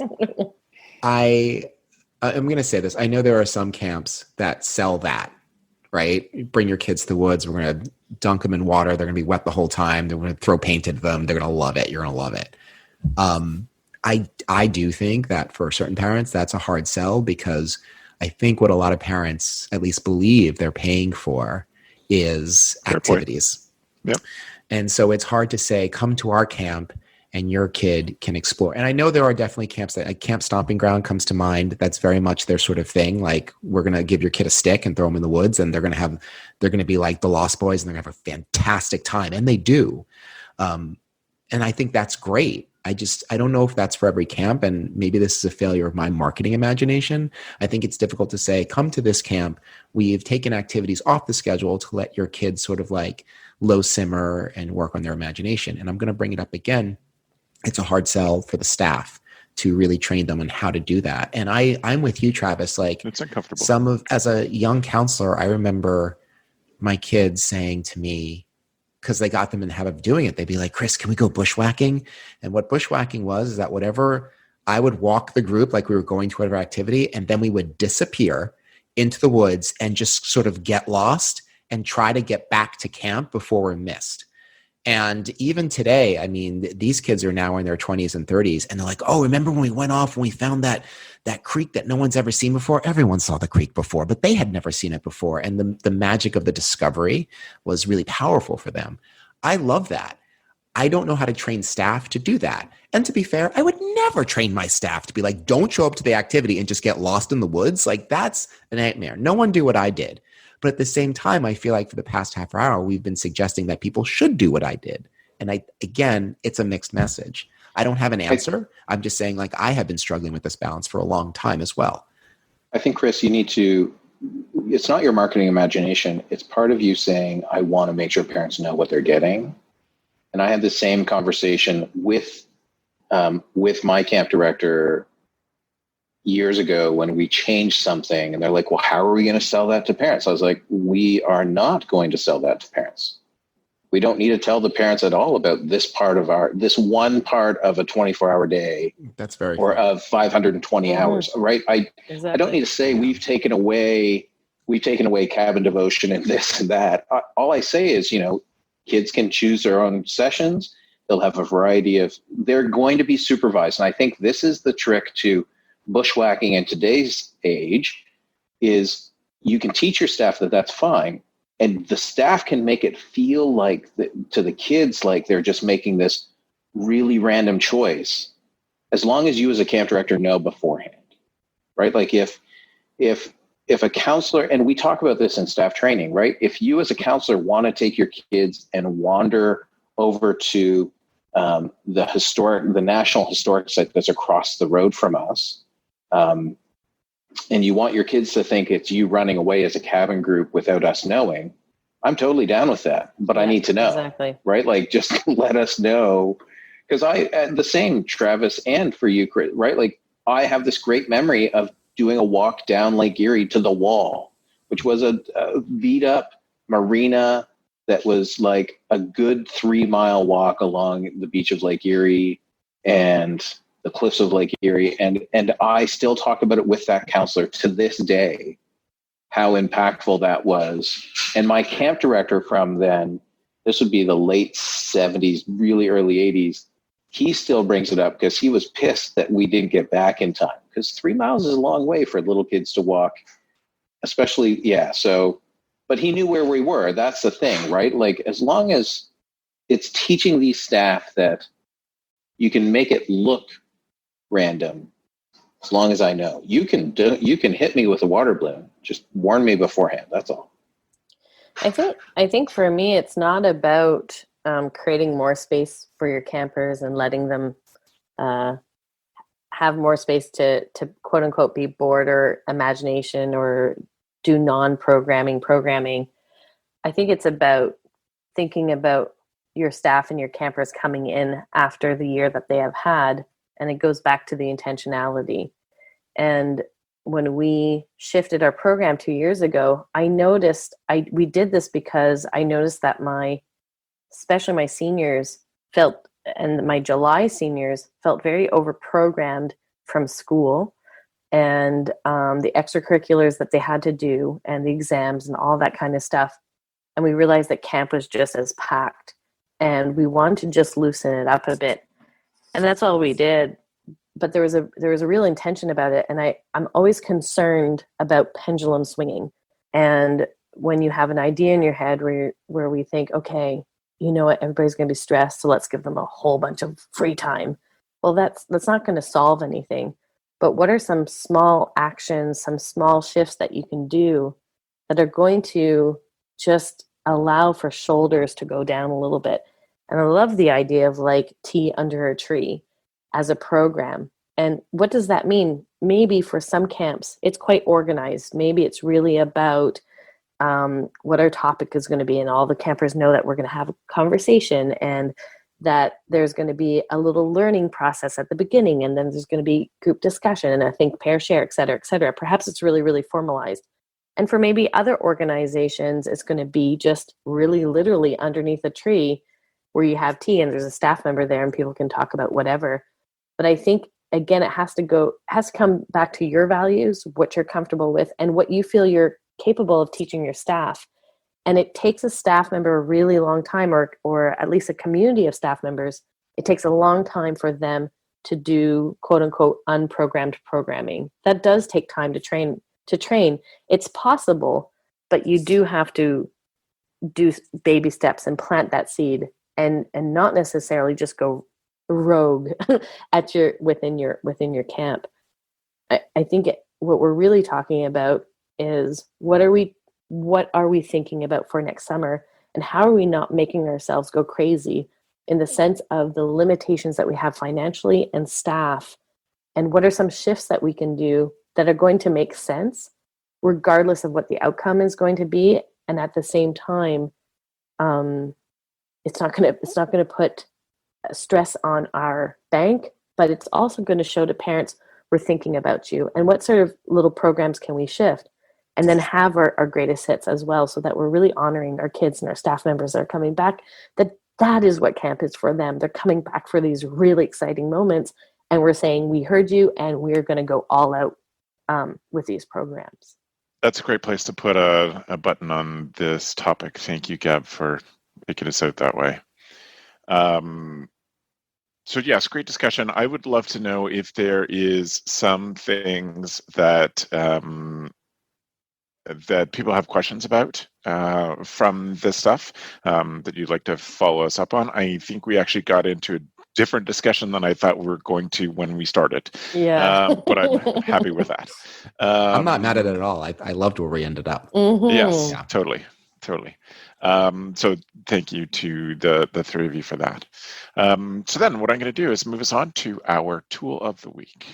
I'm going to say this. I know there are some camps that sell that, right? Bring your kids to the woods. We're going to dunk them in water. They're going to be wet the whole time. They're going to throw paint at them. They're going to love it. You're going to love it. I do think that for certain parents, that's a hard sell, because I think what a lot of parents at least believe they're paying for is Fair activities. Yep. And so it's hard to say, come to our camp and your kid can explore. And I know there are definitely camps that, like Camp Stomping Ground comes to mind. That's very much their sort of thing. Like, we're going to give your kid a stick and throw them in the woods, and they're going to be like the Lost Boys, and they're going to have a fantastic time. And they do. And I think that's great. I don't know if that's for every camp, and maybe this is a failure of my marketing imagination. I think it's difficult to say, come to this camp. We've taken activities off the schedule to let your kids sort of like low simmer and work on their imagination. And I'm going to bring it up again. It's a hard sell for the staff to really train them on how to do that. And I'm with you, Travis. Like, it's uncomfortable. As a young counselor, I remember my kids saying to me, because they got them in the habit of doing it, they'd be like, Chris, can we go bushwhacking? And what bushwhacking was is that whatever, I would walk the group like we were going to whatever activity, and then we would disappear into the woods and just sort of get lost and try to get back to camp before we're missed. And even today, I mean, these kids are now in their 20s and 30s, and they're like, oh, remember when we went off and we found that creek that no one's ever seen before? Everyone saw the creek before, but they had never seen it before. And the magic of the discovery was really powerful for them. I love that. I don't know how to train staff to do that. And to be fair, I would never train my staff to be like, don't show up to the activity and just get lost in the woods. Like, that's a nightmare. No one do what I did. But at the same time, I feel like for the past half hour, we've been suggesting that people should do what I did. And again, it's a mixed message. I don't have an answer. I'm just saying, like, I have been struggling with this balance for a long time as well. I think, Chris, it's not your marketing imagination. It's part of you saying, I want to make sure parents know what they're getting. And I had the same conversation with my camp director years ago when we changed something, and they're like, well, how are we going to sell that to parents? I was like, we are not going to sell that to parents. We don't need to tell the parents at all about this one part of a 24-hour day. That's very or cool. Of 520 hours, right? I don't need to say we've taken away cabin devotion and this and that. All I say is, kids can choose their own sessions. They'll have a variety they're going to be supervised. And I think this is the trick to bushwhacking in today's age, is you can teach your staff that that's fine. And the staff can make it feel like to the kids, like they're just making this really random choice, as long as you as a camp director know beforehand, right? Like if a counselor, and we talk about this in staff training, right? If you as a counselor want to take your kids and wander over to the National Historic Site that's across the road from us, and you want your kids to think it's you running away as a cabin group without us knowing, I'm totally down with that. But I need to know, exactly. Right? Like, just let us know. Because the same, Travis, and for you, Chris, right? Like, I have this great memory of doing a walk down Lake Erie to the Wall, which was a beat up marina that was like a good 3-mile walk along the beach of Lake Erie and the cliffs of Lake Erie. And I still talk about it with that counselor to this day, how impactful that was. And my camp director from then, this would be the late 70s, really early 80s, he still brings it up because he was pissed that we didn't get back in time, because 3 miles is a long way for little kids to walk, especially, yeah. So, but he knew where we were. That's the thing, right? Like, as long as it's teaching these staff that you can make it look random as long as I know. You can hit me with a water balloon. Just warn me beforehand. That's all. I think for me, it's not about creating more space for your campers and letting them have more space to quote unquote be bored or imagination or do programming. I think it's about thinking about your staff and your campers coming in after the year that they have had, and it goes back to the intentionality. And when we shifted our program 2 years ago, I noticed we did this because I noticed that especially my seniors and my July seniors felt very overprogrammed from school and the extracurriculars that they had to do and the exams and all that kind of stuff. And we realized that camp was just as packed, and we wanted to just loosen it up a bit. And that's all we did. But there was a real intention about it. And I'm always concerned about pendulum swinging. And when you have an idea in your head where we think, okay, you know what, everybody's going to be stressed, so let's give them a whole bunch of free time. Well, that's not going to solve anything. But what are some small actions, some small shifts that you can do that are going to just allow for shoulders to go down a little bit? And I love the idea of like tea under a tree as a program. And what does that mean? Maybe for some camps, it's quite organized. Maybe it's really about what our topic is going to be, and all the campers know that we're going to have a conversation, and that there's going to be a little learning process at the beginning, and then there's going to be group discussion, and I think pair share, et cetera, et cetera. Perhaps it's really, really formalized. And for maybe other organizations, it's going to be just really literally underneath a tree where you have tea and there's a staff member there and people can talk about whatever. But I think, again, it has to come back to your values, what you're comfortable with, and what you feel you're capable of teaching your staff. And it takes a staff member a really long time, or at least a community of staff members, it takes a long time for them to do quote unquote unprogrammed programming. That does take time to train. It's possible, but you do have to do baby steps and plant that seed, and not necessarily just go rogue within your camp. I think what we're really talking about is what are we thinking about for next summer, and how are we not making ourselves go crazy in the sense of the limitations that we have financially and staff, and what are some shifts that we can do that are going to make sense regardless of what the outcome is going to be. And at the same time, it's not going to put stress on our bank, but it's also going to show to parents we're thinking about you, and what sort of little programs can we shift, and then have our greatest hits as well, so that we're really honoring our kids and our staff members that are coming back, that is what camp is for them. They're coming back for these really exciting moments, and we're saying we heard you and we're going to go all out with these programs. That's a great place to put a button on this topic. Thank you, Gab, for making us out that way. So yes, great discussion. I would love to know if there is some things that that people have questions about from this stuff that you'd like to follow us up on. I think we actually got into a different discussion than I thought we were going to when we started. Yeah. But I'm happy with that. I'm not mad at it at all. I loved where we ended up. Mm-hmm. Yes, yeah. Totally. So thank you to the three of you for that. So then what I'm going to do is move us on to our tool of the week.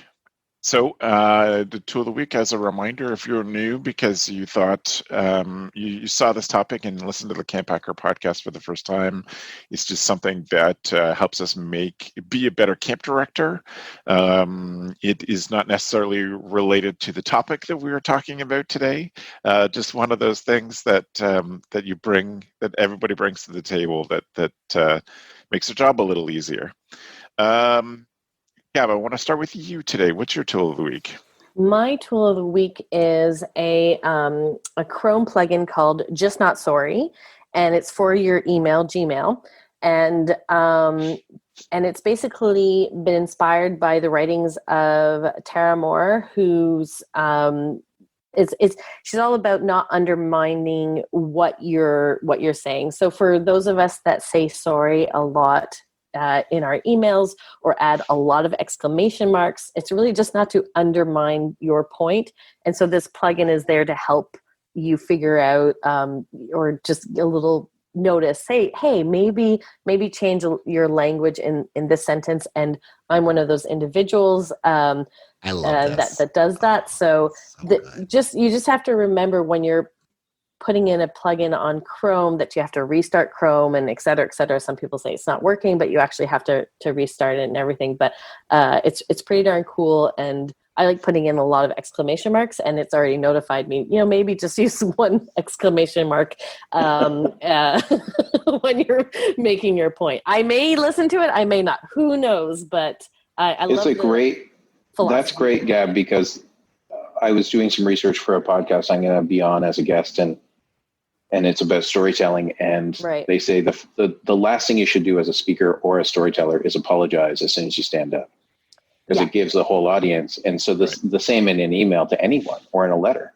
So the tool of the week, as a reminder, if you're new because you thought you saw this topic and listened to the CampHacker podcast for the first time, it's just something that helps us be a better camp director. It is not necessarily related to the topic that we were talking about today. Just one of those things that you bring, that everybody brings to the table, that makes the job a little easier. Gab, I want to start with you today. What's your tool of the week? My tool of the week is a Chrome plugin called Just Not Sorry, and it's for your email, Gmail, and it's basically been inspired by the writings of Tara Moore, who's it's she's all about not undermining what you're saying. So for those of us that say sorry a lot in our emails or add a lot of exclamation marks, it's really just not to undermine your point. And so this plugin is there to help you figure out or just a little notice, say, hey, maybe change your language in this sentence. And I'm one of those individuals I love that does that. So you just have to remember when you're putting in a plugin on Chrome that you have to restart Chrome and et cetera, et cetera. Some people say it's not working, but you actually have to restart it and everything. But it's pretty darn cool. And I like putting in a lot of exclamation marks, and it's already notified me, maybe just use one exclamation mark when you're making your point. I may listen to it, I may not. Who knows? But I love it. That's great, Gab, because I was doing some research for a podcast I'm going to be on as a guest, and it's about storytelling. And They say the last thing you should do as a speaker or a storyteller is apologize as soon as you stand up, because it gives the whole audience. And so the same in an email to anyone or in a letter.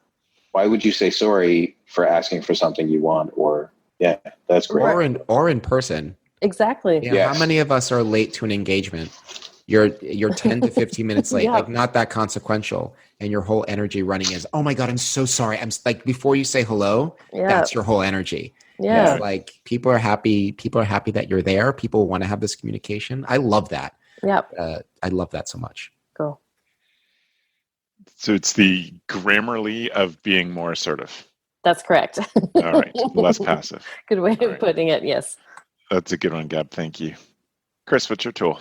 Why would you say sorry for asking for something you want? Or that's great. Or in person. Exactly. How many of us are late to an engagement? You're 10 to 15 minutes late, like not that consequential. And your whole energy running is, oh my God, I'm so sorry. I'm like, before you say hello, that's your whole energy. Yeah. It's like people are happy that you're there. People want to have this communication. I love that. Yep. I love that so much. Cool. So it's the Grammarly of being more assertive. That's correct. All right. Less passive. Good way of putting it. Yes. That's a good one, Gab. Thank you. Chris, what's your tool?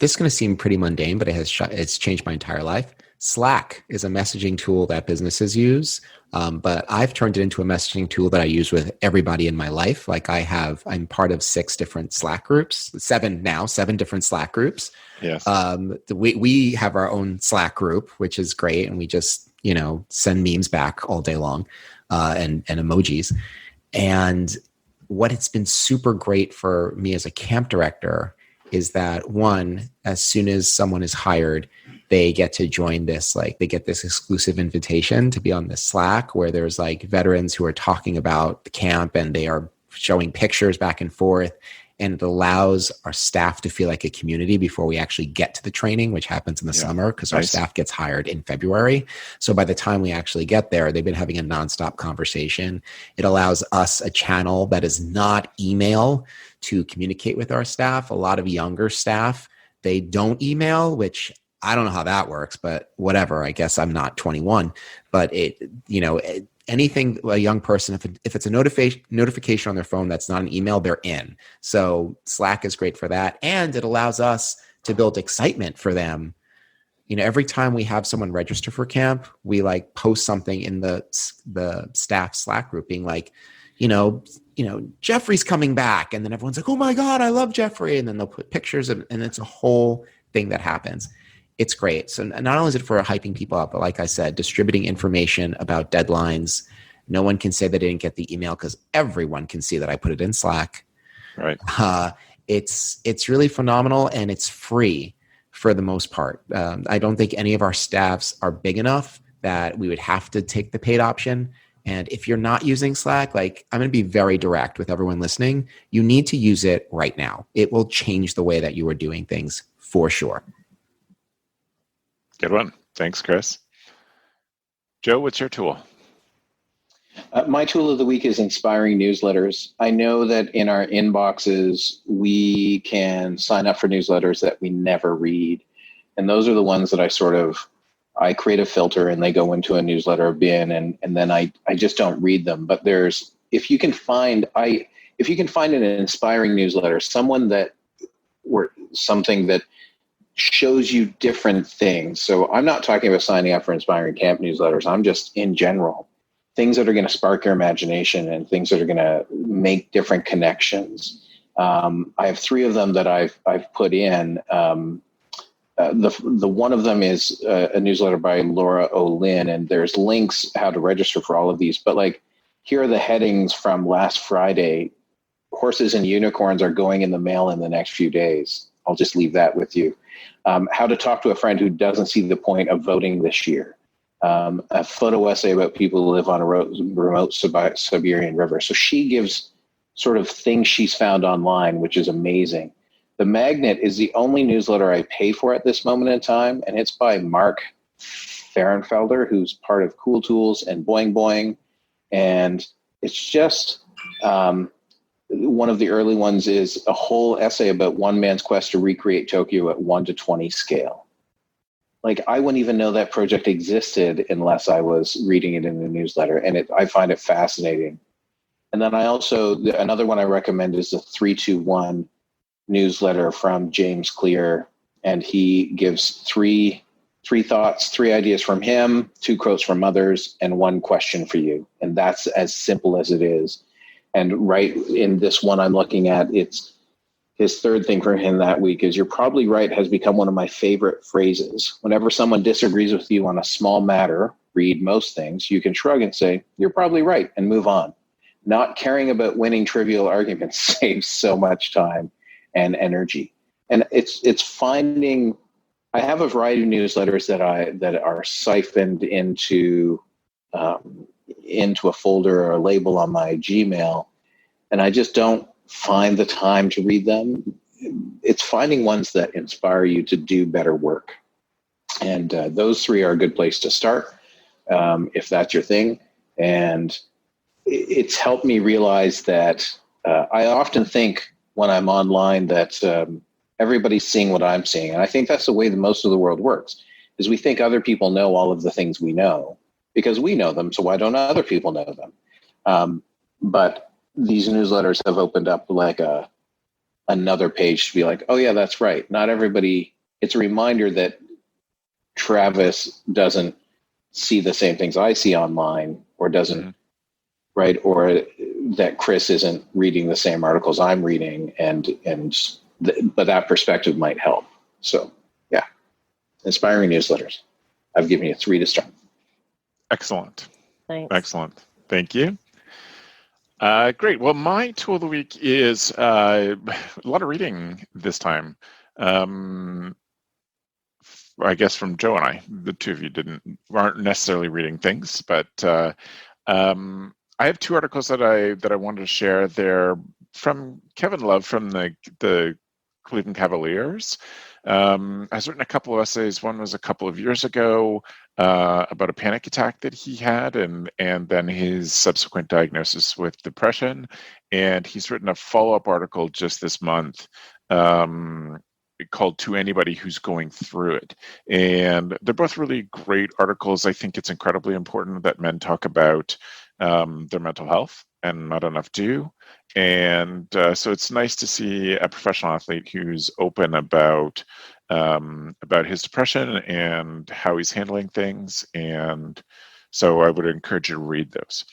This is going to seem pretty mundane, but it's changed my entire life. Slack is a messaging tool that businesses use, but I've turned it into a messaging tool that I use with everybody in my life. Like I'm part of 6 different Slack groups, 7 different Slack groups. Yes. We have our own Slack group, which is great, and we just send memes back all day long and emojis. And what it's been super great for me as a camp director is that, one, as soon as someone is hired, they get to join this, they get this exclusive invitation to be on this Slack where there's veterans who are talking about the camp and they are showing pictures back and forth. And it allows our staff to feel like a community before we actually get to the training, which happens in the summer because our staff gets hired in February. So by the time we actually get there, they've been having a nonstop conversation. It allows us a channel that is not email to communicate with our staff. A lot of younger staff, they don't email, which I don't know how that works, but whatever. I guess I'm not 21, but anything a young person, if it's a notification on their phone that's not an email, they're in. So Slack is great for that. And it allows us to build excitement for them. Every time we have someone register for camp, we post something in the staff Slack group being Jeffrey's coming back. And then everyone's like, oh my God, I love Jeffrey. And then they'll put pictures and it's a whole thing that happens. It's great. So not only is it for hyping people up, but like I said, distributing information about deadlines. No one can say they didn't get the email because everyone can see that I put it in Slack. Right. It's really phenomenal, and it's free for the most part. I don't think any of our staffs are big enough that we would have to take the paid option. And if you're not using Slack, I'm going to be very direct with everyone listening. You need to use it right now. It will change the way that you are doing things for sure. Good one. Thanks, Chris. Joe, what's your tool? My tool of the week is inspiring newsletters. I know that in our inboxes, we can sign up for newsletters that we never read. And those are the ones that I create a filter and they go into a newsletter bin, and then I just don't read them. But if you can find an inspiring newsletter, something that shows you different things. So I'm not talking about signing up for inspiring camp newsletters. I'm just in general, things that are going to spark your imagination and things that are going to make different connections. I have 3 of them that I've put in. The one of them is a newsletter by Laura O'Lynn, and there's links how to register for all of these. But here are the headings from last Friday. Horses and unicorns are going in the mail in the next few days. I'll just leave that with you. How to talk to a friend who doesn't see the point of voting this year. a photo essay about people who live on a remote Siberian river. So she gives sort of things she's found online, which is amazing. The Magnet is the only newsletter I pay for at this moment in time, and it's by Mark Fahrenfelder, who's part of Cool Tools and Boing Boing. And it's just one of the early ones is a whole essay about one man's quest to recreate Tokyo at 1:20 scale. Like, I wouldn't even know that project existed unless I was reading it in the newsletter, and I find it fascinating. And then another one I recommend is the 321 newsletter from James Clear, and he gives three thoughts, 3 ideas from him, 2 quotes from others, and 1 question for you. And that's as simple as it is. And right in this one I'm looking at, it's his 3rd thing for him that week is "You're probably right" has become one of my favorite phrases. Whenever someone disagrees with you on a small matter, read most things, you can shrug and say, "You're probably right," and move on. Not caring about winning trivial arguments saves so much time and energy. And it's finding, I have a variety of newsletters that are siphoned into a folder or a label on my Gmail, and I just don't find the time to read them. It's finding ones that inspire you to do better work. And those 3 are a good place to start if that's your thing. And it's helped me realize that I often think when I'm online that everybody's seeing what I'm seeing. And I think that's the way that most of the world works, is we think other people know all of the things we know because we know them. So why don't other people know them? But these newsletters have opened up like another page to be like, oh yeah, that's right. Not everybody, it's a reminder that Travis doesn't see the same things I see online, or doesn't, right? Or that Chris isn't reading the same articles I'm reading, but that perspective might help. So yeah, inspiring newsletters. I've given you 3 to start. Excellent. Thanks. Excellent. Thank you. Great. Well, my tool of the week is a lot of reading this time. I guess from Joe and I, the 2 of you aren't necessarily reading things, but I have 2 articles that I wanted to share. They're from Kevin Love from the Cleveland Cavaliers. Has written a couple of essays. One was a couple of years ago about a panic attack that he had, and then his subsequent diagnosis with depression. And he's written a follow-up article just this month called "To Anybody Who's Going Through It." And they're both really great articles. I think it's incredibly important that men talk about their mental health, and not enough do. And so it's nice to see a professional athlete who's open about his depression and how he's handling things. And so I would encourage you to read those.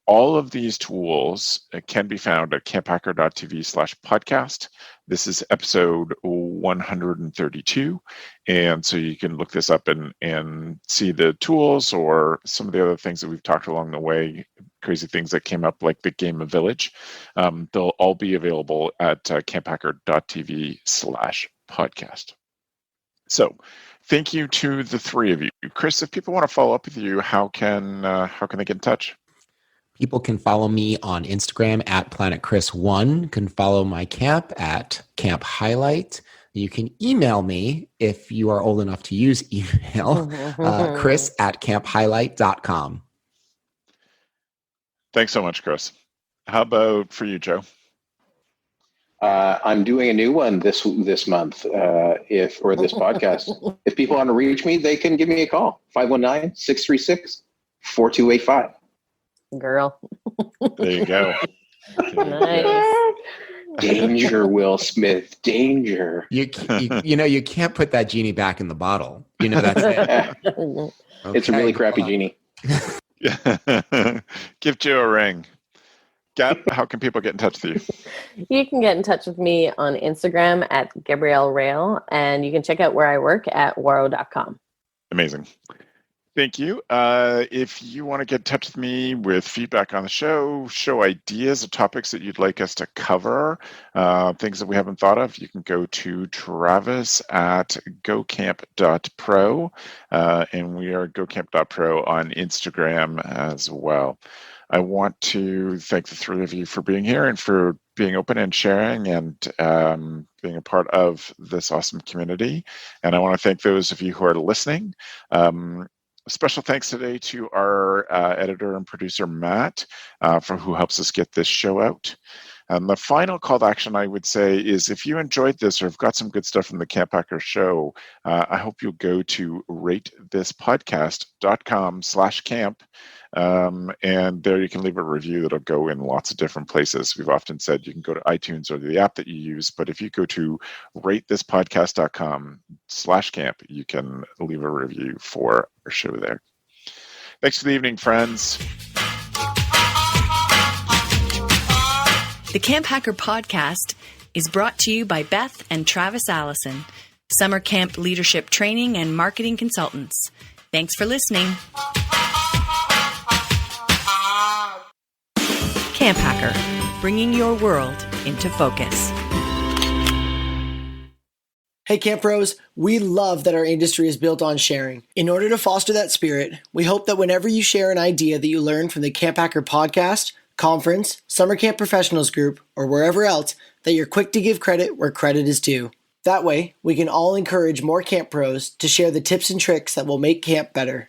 All of these tools can be found at camphacker.tv/podcast. This is episode 132. And so you can look this up and see the tools or some of the other things that we've talked along the way, crazy things that came up like the game of Village. They'll all be available at camphacker.tv/podcast. So thank you to the 3 of you. Chris, if people want to follow up with you, how can they get in touch? People can follow me on Instagram at PlanetChris1. You can follow my camp at Camp Highlight. You can email me if you are old enough to use email, chris@camphighlight.com. Thanks so much, Chris. How about for you, Joe? I'm doing a new one this month, this podcast. If people want to reach me, they can give me a call, 519-636-4285. Girl. There you go. Nice. Danger, Will Smith. Danger. You can't put that genie back in the bottle. You know that's it. Okay. It's a really crappy genie. Give Joe a ring. Gab, how can people get in touch with you? You can get in touch with me on Instagram at Gabrielle Rail, and you can check out where I work at waro.com. Amazing. Thank you. If you want to get in touch with me with feedback on the show ideas or topics that you'd like us to cover, things that we haven't thought of, you can go to Travis at gocamp.pro, and we are gocamp.pro on Instagram as well. I want to thank the three of you for being here and for being open and sharing and being a part of this awesome community. And I want to thank those of you who are listening. Special thanks today to our editor and producer, Matt, for who helps us get this show out. The final call to action I would say is if you enjoyed this or have got some good stuff from the CampHacker show, I hope you'll go to ratethispodcast.com/camp. And there you can leave a review that'll go in lots of different places. We've often said you can go to iTunes or the app that you use, but if you go to ratethispodcast.com/camp, you can leave a review for our show there. Thanks for the evening, friends. The CampHacker podcast is brought to you by Beth and Travis Allison, summer camp leadership training and marketing consultants. Thanks for listening. CampHacker, bringing your world into focus. Hey Camp Pros, we love that our industry is built on sharing. In order to foster that spirit, we hope that whenever you share an idea that you learned from the CampHacker podcast, conference, summer camp professionals group, or wherever else, that you're quick to give credit where credit is due. That way, we can all encourage more camp pros to share the tips and tricks that will make camp better.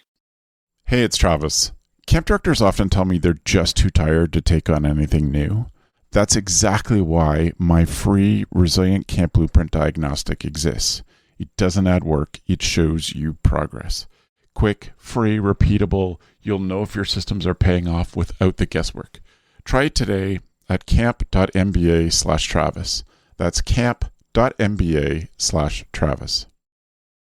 Hey, it's Travis. Camp directors often tell me they're just too tired to take on anything new. That's exactly why my free Resilient Camp Blueprint Diagnostic exists. It doesn't add work, it shows you progress. Quick, free, repeatable, you'll know if your systems are paying off without the guesswork. Try it today at camp.mba/Travis. That's camp.mba/Travis.